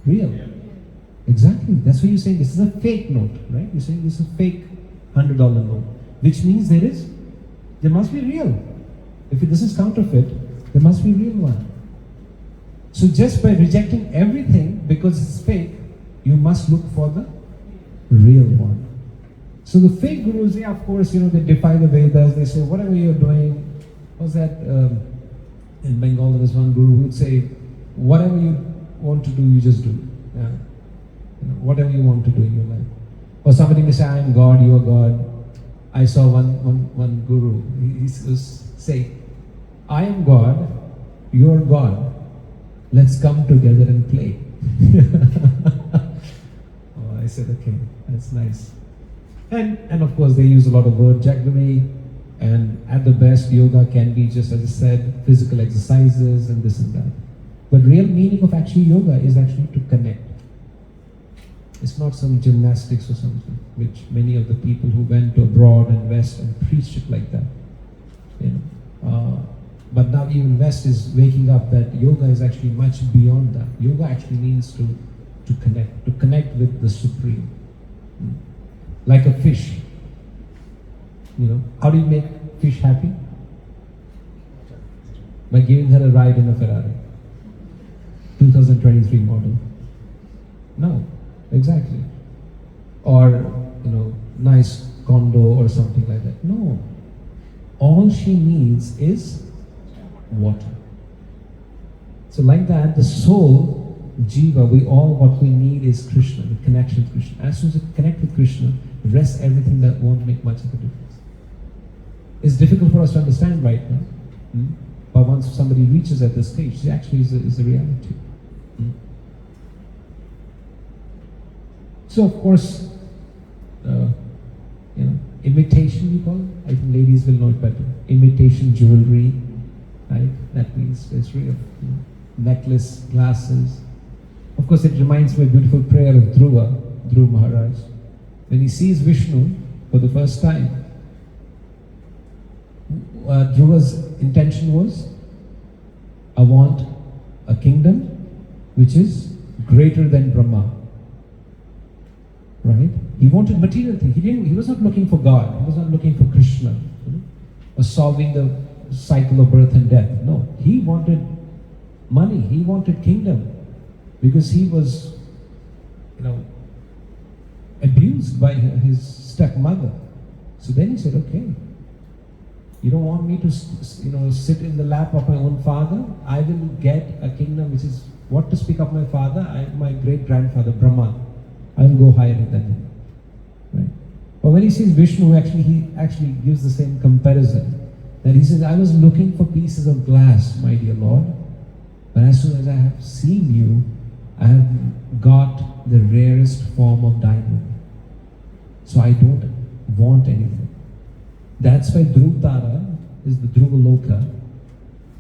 real. Exactly. That's why you're saying this is a fake note, right? You're saying this is a fake $100 note, which means there must be real. If this is counterfeit, there must be real one. So just by rejecting everything because it's fake, you must look for the real one. So the fake gurus, yeah, of course, they defy the Vedas. They say whatever you're doing. What's that? In Bengal, there was one guru who would say, whatever you want to do, you just do. Yeah. Whatever you want to do in your life. Or somebody may say, I am God, you are God. I saw one guru, he was saying, I am God, you are God. Let's come together and play. Oh, I said, okay, that's nice. And of course, they use a lot of word jaggery. And at the best, yoga can be just, as I said, physical exercises and this and that. But real meaning of actually yoga is actually to connect. It's not some gymnastics or something, which many of the people who went abroad and West and preached it like that. But now even West is waking up that yoga is actually much beyond that. Yoga actually means to connect with the Supreme. Like a fish. How do you make fish happy? By giving her a ride in a Ferrari. 2023 model. No, exactly. Or, nice condo or something like that. No. All she needs is water. So like that, the soul, Jiva, what we need is Krishna, the connection with Krishna. As soon as you connect with Krishna, the rest, everything that won't make much of a difference. It's difficult for us to understand right now. But once somebody reaches at this stage, it actually is a reality. So of course, imitation we call it. I think ladies will know it better. Imitation jewelry, right? That means it's real. Necklace, glasses. Of course, it reminds me of a beautiful prayer of Dhruva Maharaj. When he sees Vishnu for the first time, Dhruva's intention was, I want a kingdom which is greater than Brahma. Right? He wanted material things. He was not looking for God. He was not looking for Krishna, or solving the cycle of birth and death. No, he wanted money. He wanted kingdom, because he was, abused by his stepmother. So then he said, okay, you don't want me to, sit in the lap of my own father? I will get a kingdom which is, what to speak of my father? My great-grandfather, Brahma. I will go higher than him. Right? But when he sees Vishnu, he actually gives the same comparison. That he says, I was looking for pieces of glass, my dear Lord. But as soon as I have seen you, I have got the rarest form of diamond. So I don't want anything. That's why Dhruv is the Dhruva Loka.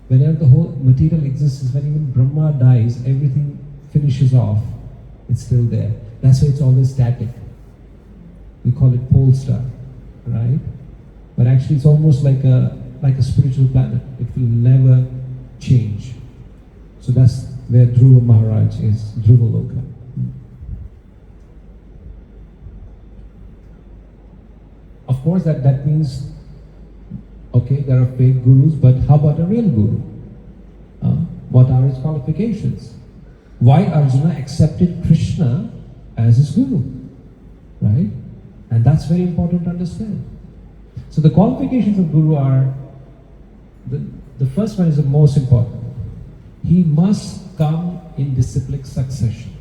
Whenever the whole material exists, when even Brahma dies, everything finishes off. It's still there. That's why it's always static. We call it pole star, right? But actually it's almost like a spiritual planet. It will never change. So that's where Dhruva Maharaj is, Dhruva Loka. Of course that means, okay, there are fake gurus, but how about a real guru? What are his qualifications? Why Arjuna accepted Krishna as his guru, right? And that's very important to understand. So the qualifications of guru are, the first one is the most important. He must come in disciplic succession.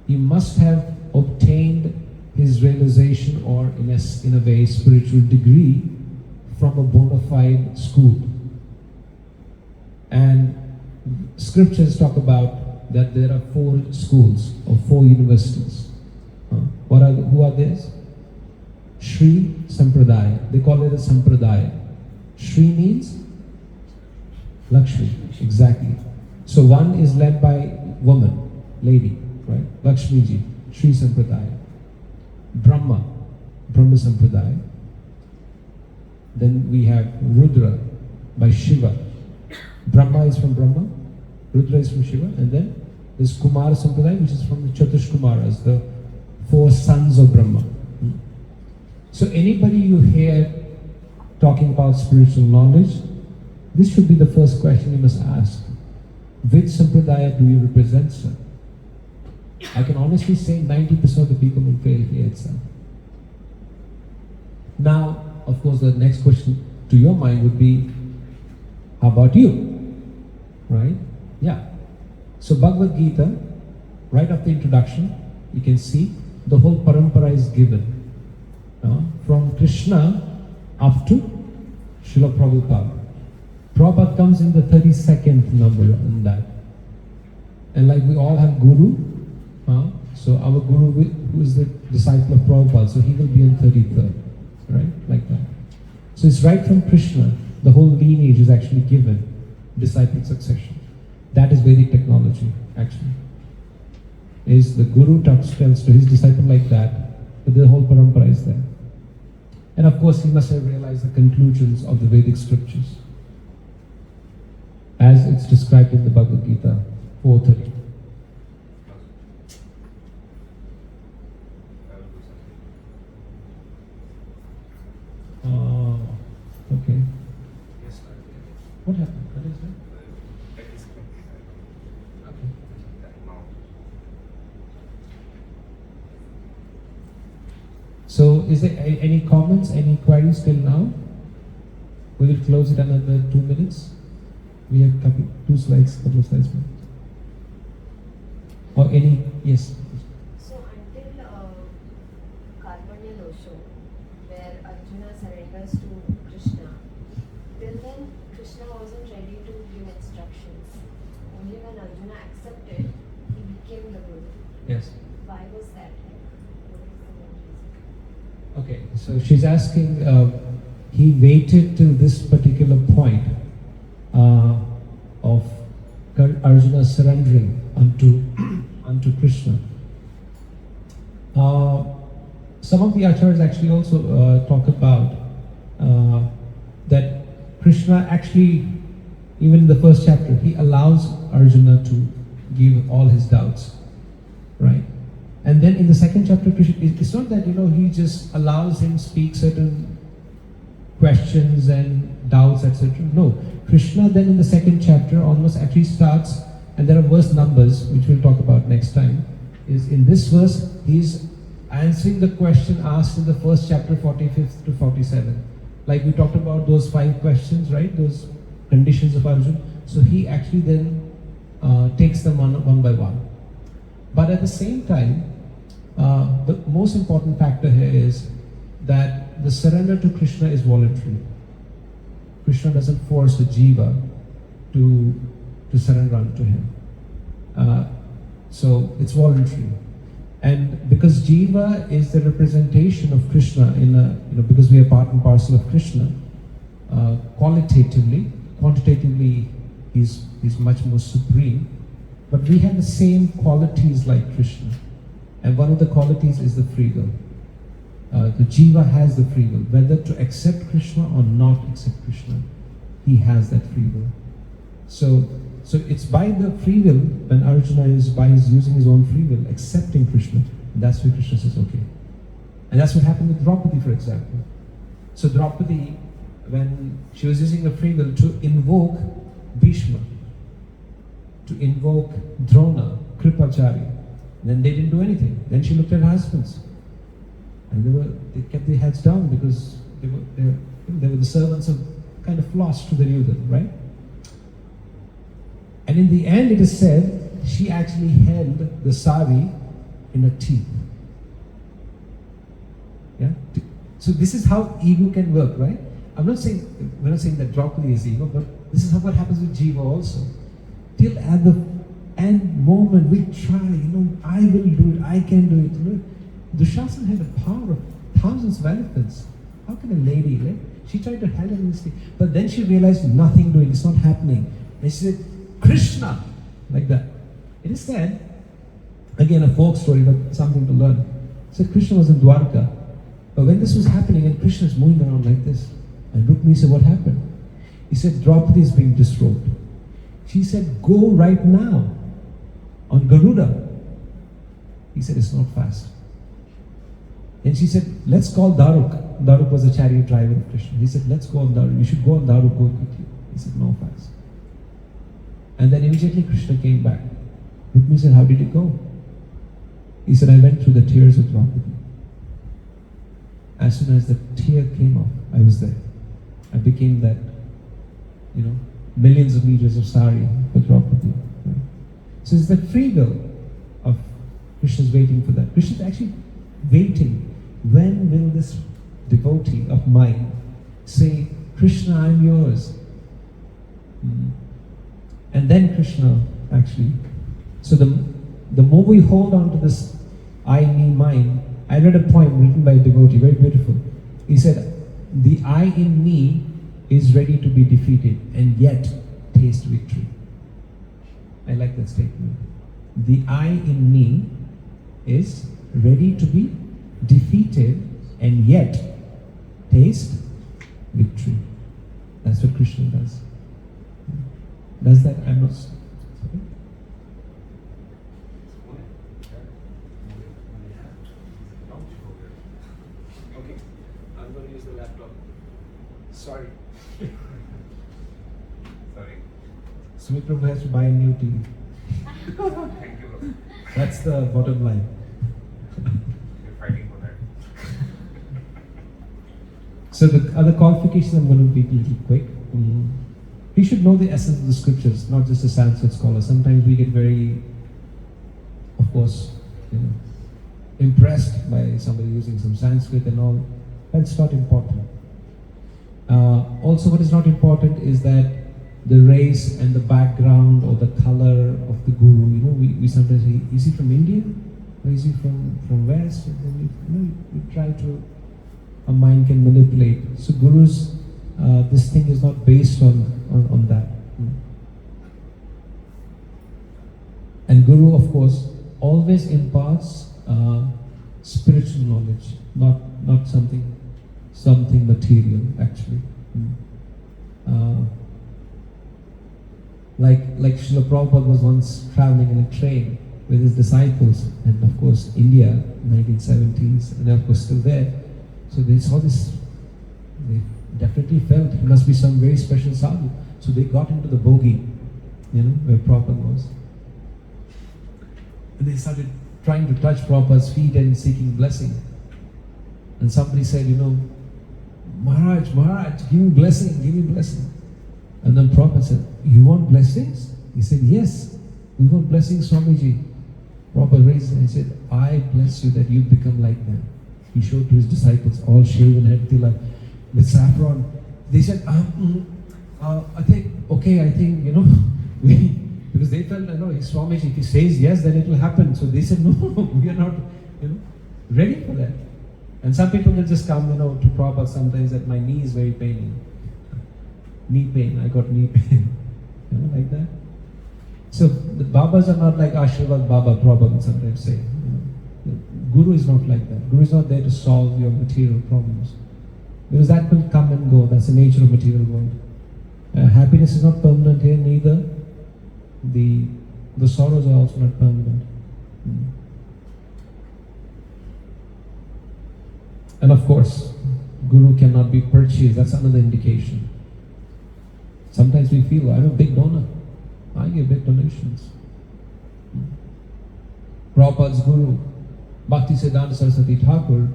He must have obtained his realization, or in a way spiritual degree, from a bona fide school. And scriptures talk about that there are 4 schools or 4 universities. Who are these? Shri Sampradaya. They call it a Sampradaya. Shri means Lakshmi. Exactly. So one is led by woman, lady. right? Lakshmi ji, Sri Sampradaya. Brahma, Brahma Sampradaya. Then we have Rudra by Shiva. Brahma is from Brahma, Rudra is from Shiva, and then there's Kumara Sampradaya, which is from the Chatush Kumaras, the 4 sons of Brahma. So anybody you hear talking about spiritual knowledge, this should be the first question you must ask. Which Sampradaya do you represent, sir? I can honestly say 90% of the people will fail here itself. Now, of course, the next question to your mind would be, how about you? Right? Yeah. So Bhagavad Gita, right after the introduction, you can see the whole parampara is given. From Krishna up to Srila Prabhupada. Prabhupada comes in the 32nd number in that. And like we all have Guru, so our Guru who is the disciple of Prabhupada, so he will be in 33rd, right? Like that. So it's right from Krishna, the whole lineage is actually given, disciple succession. That is Vedic technology, actually. Is the Guru tells to his disciple like that, but the whole parampara is there. And of course, he must have realized the conclusions of the Vedic scriptures, as it's described in the Bhagavad Gita 4:30. Okay. What happened? What is that? Okay. So, is there any comments, any queries till now? We will close it another 2 minutes. We have couple of slides more. Or any, yes. So until Karmanya Dosho, where Arjuna surrenders to Krishna, till then Krishna wasn't ready to give instructions. Only when Arjuna accepted, he became the Guru. Yes. Why was that? What is the main reason? Okay, so she's asking, he waited till this particular point of Arjuna surrendering unto Krishna. Some of the acharyas actually also talk about that Krishna actually, even in the first chapter, he allows Arjuna to give all his doubts, right? And then in the second chapter, it's not that, he just allows him speak certain questions and doubts, etc. No, Krishna then in the second chapter almost actually starts, and there are verse numbers, which we'll talk about next time, is in this verse, he's answering the question asked in the first chapter, 45th to 47. Like we talked about those 5 questions, right? Those conditions of Arjuna. So he actually then takes them one by one. But at the same time, the most important factor here is that the surrender to Krishna is voluntary. Krishna doesn't force the jiva to surrender unto him. So it's voluntary. And because jiva is the representation of Krishna because we are part and parcel of Krishna, quantitatively, he's much more supreme. But we have the same qualities like Krishna. And one of the qualities is the free will. The jiva has the free will. Whether to accept Krishna or not accept Krishna, he has that free will. So it's by the free will, when Arjuna is using his own free will, accepting Krishna, that's where Krishna says, okay. And that's what happened with Draupadi, for example. So Draupadi, when she was using the free will to invoke Bhishma, to invoke Drona, Kripachari, then they didn't do anything. Then she looked at her husbands. And they kept their heads down because they were the servants of kind of lost to the Duryodhana, right? And in the end, it is said, she actually held the sari in her teeth. Yeah? So this is how ego can work, right? We're not saying that Draupadi is ego, but this is what happens with jiva also. Till at the end moment, we try, I will do it, I can do it. Dushasana had a power of thousands of elephants. How can a lady, right? She tried to handle this thing, but then she realized nothing doing, it's not happening. And she said, Krishna, like that. It is said, Again, a folk story, but something to learn. So Krishna was in Dwarka. But when this was happening, and Krishna is moving around like this, and Rukmini said, what happened? He said, Draupadi is being disrobed. She said, go right now on Garuda. He said, it's not fast. And she said, let's call Daruk. Daruk was a chariot driver of Krishna. He said, let's go on Daruk. You should go on Daruk, go quickly. He said, no, fast. And then immediately Krishna came back. Rukmini said, how did it go? He said, I went through the tears of Draupadi. As soon as the tear came off, I was there. I became that, millions of meters of sari for Draupadi. Right? So it's the free will of Krishna's waiting for that. Krishna's actually waiting. When will this devotee of mine say, Krishna, I'm yours? And then Krishna actually, so the more we hold on to this I, me, mine, I read a poem written by a devotee, very beautiful. He said, the I in me is ready to be defeated and yet taste victory. I like that statement. The I in me is ready to be defeated and yet taste victory. That's what Krishna does. Does that? I'm not sorry. Okay, I'm going to use the laptop. Sorry. Sorry. Sumit Prabhu has to buy a new TV. Thank you, bro. That's the bottom line. You're fighting for that. So the other qualifications I'm going to be a little quick. We should know the essence of the scriptures, not just a Sanskrit scholar. Sometimes we get very, of course, impressed by somebody using some Sanskrit and all. That's not important. Also, what is not important is that the race and the background or the color of the guru. We sometimes say, is he from India? Or is he from West? And then we try to, our mind can manipulate. So gurus, this thing is not based on that. And guru, of course, always imparts spiritual knowledge, not something material, actually. Like Srila Prabhupada was once traveling in a train with his disciples, and of course India, 1970s, and of course still there. So they saw this, they definitely felt he must be some very special sadhu. So they got into the bogie, where Prabhupada was. And they started trying to touch Prabhupada's feet and seeking blessing. And somebody said, Maharaj, give me blessing. And then Prabhupada said, you want blessings? He said, yes, we want blessings, Swamiji. Prabhupada raised and said, I bless you that you become like them. He showed to his disciples, all shaven head tila, with saffron. They said, I think, because they felt, Swamiji, if he says yes, then it will happen. So they said, no, we are not, ready for that. And some people will just come, to Prabhupada sometimes that my knee is very paining. Knee pain, I got knee pain. Like that. So the Babas are not like Ashirvad Baba, Prabhupada would sometimes say. The Guru is not like that. Guru is not there to solve your material problems. Because that will come and go. That's the nature of material world. Happiness is not permanent here, neither. The sorrows are also not permanent. And of course, Guru cannot be purchased. That's another indication. Sometimes we feel, I'm a big donor. I give big donations. Prabhupada's Guru, Bhaktisiddhanta Saraswati Thakur,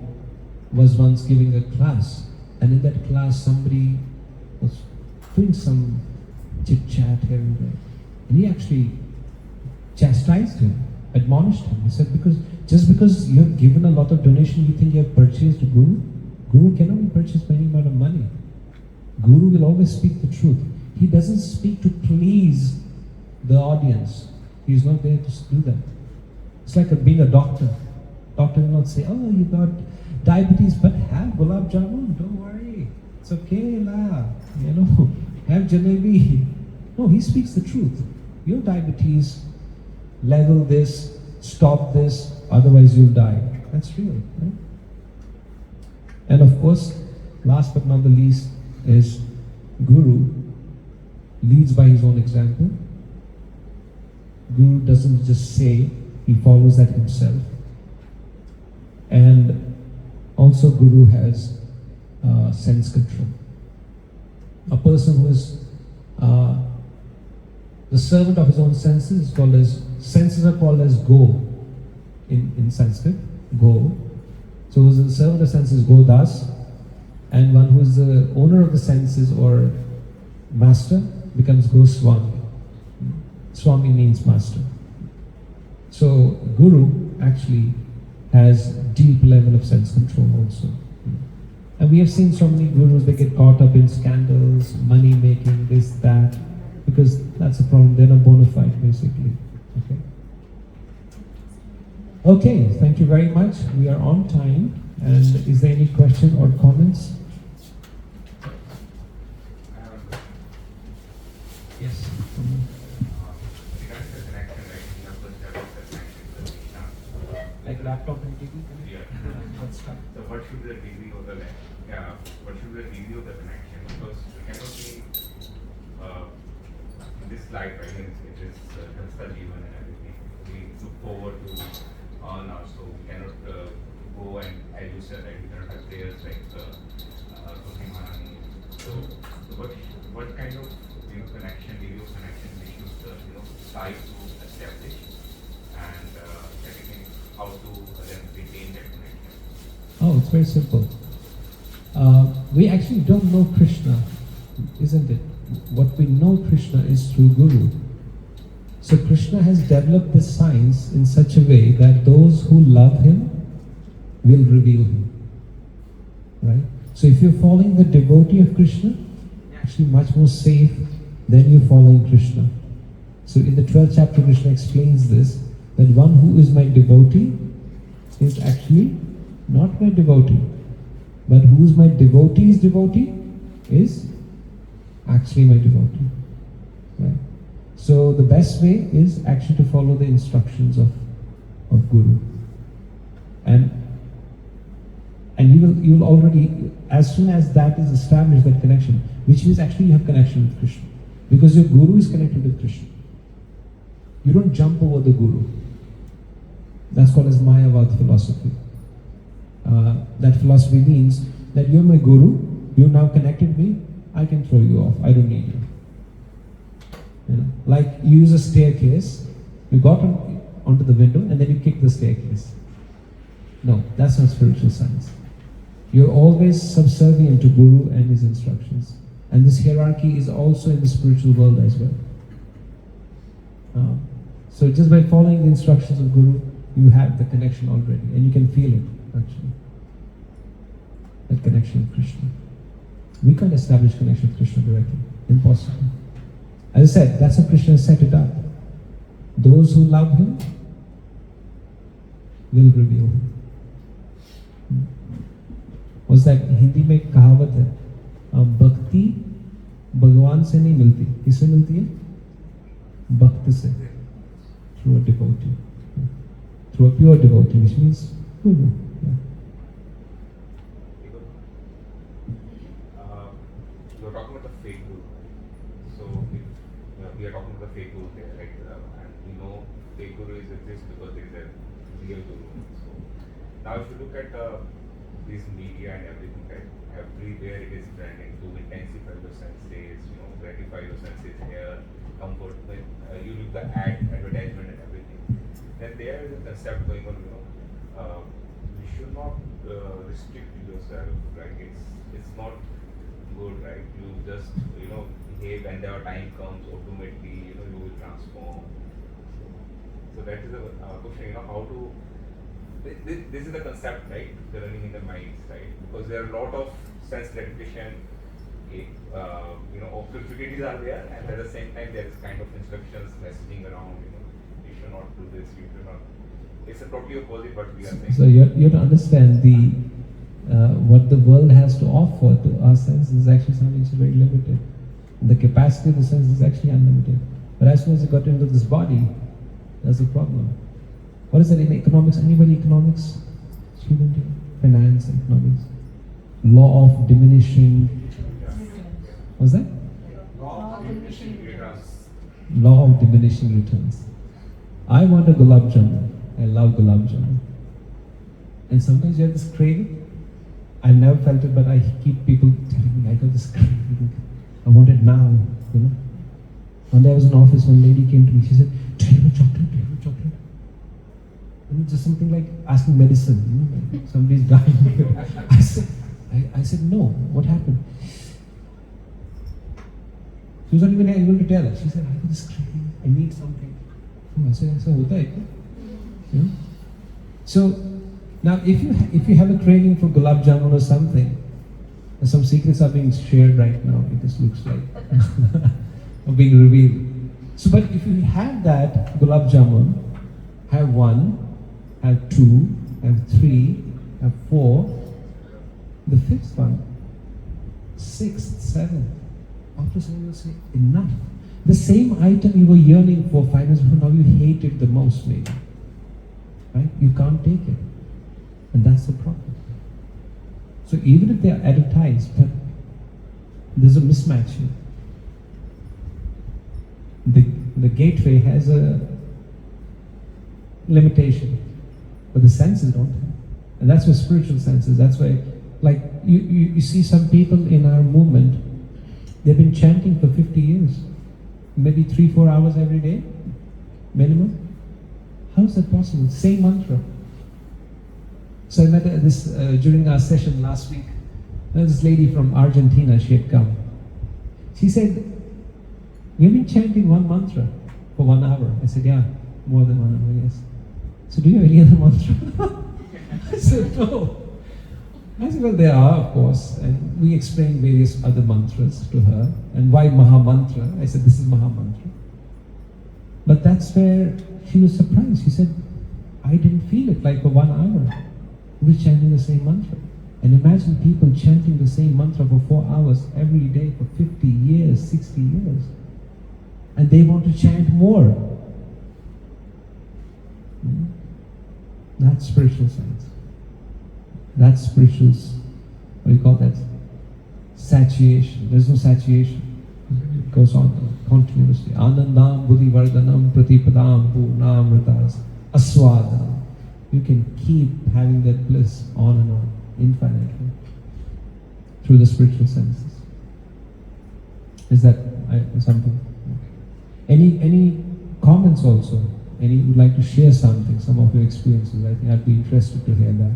was once giving a class. And in that class, somebody was doing some chit-chat here and there. And he actually chastised him, admonished him. He said, just because you have given a lot of donation, you think you have purchased a Guru? Guru cannot be purchased by any amount of money. Guru will always speak the truth. He doesn't speak to please the audience. He's not there to do that. It's like being a doctor. Doctor will not say, oh, you got diabetes, but have gulab jamun, don't worry. It's okay, la. Have jalebi. No, he speaks the truth. Your diabetes level this, stop this, otherwise you'll die. That's real. Right? And of course, last but not the least is Guru leads by his own example. Guru doesn't just say, he follows that himself. And also Guru has sense control. A person who is the servant of his own senses is called as, senses are called as go in Sanskrit, go. So who's the servant of senses, go das, and one who is the owner of the senses or master becomes Goswami. Swami means master. So Guru actually has deep level of sense control also. And we have seen so many gurus, they get caught up in scandals, money making, this, that, because that's a problem, they're not bona fide basically. Okay. Okay, thank you very much. We are on time. And is there any question or comments? Yes. Regards the connection, right? You have to establish the connection with Krishna. Like laptop and TV? Yeah. Let's start. So what should be the degree of the what should be the degree of the connection? Because we cannot be in this life, right? It is Khalsa Jivan and everything. We look forward to earn our soul. We cannot go and, as you said, right? We cannot have prayers like Tuti Maharani. So what kind of connection, degree of connection we should try to establish, and secondly, how to then retain that connection? Oh, it's very simple. We actually don't know Krishna, isn't it? What we know Krishna is through Guru. So Krishna has developed this science in such a way that those who love him will reveal him. Right? So if you're following the devotee of Krishna, actually much more safe than you following Krishna. So in the 12th chapter, Krishna explains this, that one who is my devotee is actually not my devotee. But who is my devotee's devotee is actually my devotee. Right? So the best way is actually to follow the instructions of Guru. And you will already, as soon as that is established, that connection, which means actually you have connection with Krishna. Because your Guru is connected with Krishna. You don't jump over the Guru. That's called as Mayavad philosophy. That philosophy means that you're my Guru, you now connected me, I can throw you off, I don't need you. Like you use a staircase, you got onto the window and then you kick the staircase. No, that's not spiritual science. You're always subservient to Guru and his instructions. And this hierarchy is also in the spiritual world as well. So just by following the instructions of Guru, you have the connection already, and you can feel it actually. That connection with Krishna. We can't establish connection with Krishna directly. Impossible. As I said, that's how Krishna set it up. Those who love him will reveal him. Was that Hindi में एक कहावत है, भक्ति भगवान से नहीं मिलती, किससे मिलती है? भक्त से, through a devotee, through a pure devotee, which means Guru. You're talking about the fake Guru. So we are talking about the fake Guru there, right? And we know fake Guru exists because there is a real Guru. So now if you look at this media and everything, right? Everywhere it is trending to intensify your senses, gratify your senses here, comfort. When you look the advertisement and everything, then there is a concept going on. You should not restrict yourself, right? It's not good, right? You just behave, and their time comes automatically. You will transform. So that is the question. How to. This is the concept, right? They're running in the minds, right? Because there are a lot of sense gratification, opportunities are there, and at the same time there is kind of instructions, messaging around. You should not do this. You should not. It's a totally opposite what we are saying. So you have to understand the what the world has to offer to our senses is actually something which is very limited. The capacity of the senses is actually unlimited. But as soon as you got into this body, that's a problem. What is that in economics? Anybody economics? Student here? Finance, economics. Law of diminishing. What's that? Law of diminishing returns. Law of diminishing returns. I want a gulab jamun. I love gulab jamun. And sometimes you have this craving. I've never felt it, but I keep people telling me I got this craving. I want it now, you know. One day I was in office, one lady came to me, she said, do you have a chocolate? Do you have a chocolate? And it's just something like asking medicine, you know, like somebody's dying. I said, no, what happened? She was not even able to tell us. She said, I got this craving, I need something. Oh, I said, hota hai kya? You know? So, now if you have a craving for gulab jamun or something, some secrets are being shared right now, it just looks like, or being revealed. So, but if you have that gulab jamun, have 1, have 2, have 3, have 4, the 5th one, 6th, 7th, after some you'll say, enough. The same item you were yearning for 5 minutes before, now you hate it the most maybe. Right? You can't take it. And that's the problem. So even if they are advertised, but there's a mismatch here. The gateway has a limitation, but the senses don't have. And that's where spiritual senses, that's why, like, you see some people in our movement, they've been chanting for 50 years, maybe 3-4 hours every day, minimum. How is that possible? Same mantra. So I met this during our session last week. There was this lady from Argentina, she had come. She said, we've been chanting one mantra for 1 hour. I said, yeah, more than 1 hour, yes. So do you have any other mantra? I said, no. I said, well, there are, of course. And we explained various other mantras to her. And why Maha Mantra? I said, this is Maha Mantra. But that's where she was surprised. She said, I didn't feel it like for 1 hour. We're chanting the same mantra. And imagine people chanting the same mantra for 4 hours every day for 50 years, 60 years. And they want to chant more. That's spiritual science. That's spiritual, what do you call that? Satiation. There's no satiation. It goes on continuously. Anandam buddhi vardhanam pratipadam purnamritas aswadam. You can keep having that bliss on and on, infinitely, through the spiritual senses. Is that something? Any comments also? Any would like to share something, some of your experiences? I think I'd be interested to hear that.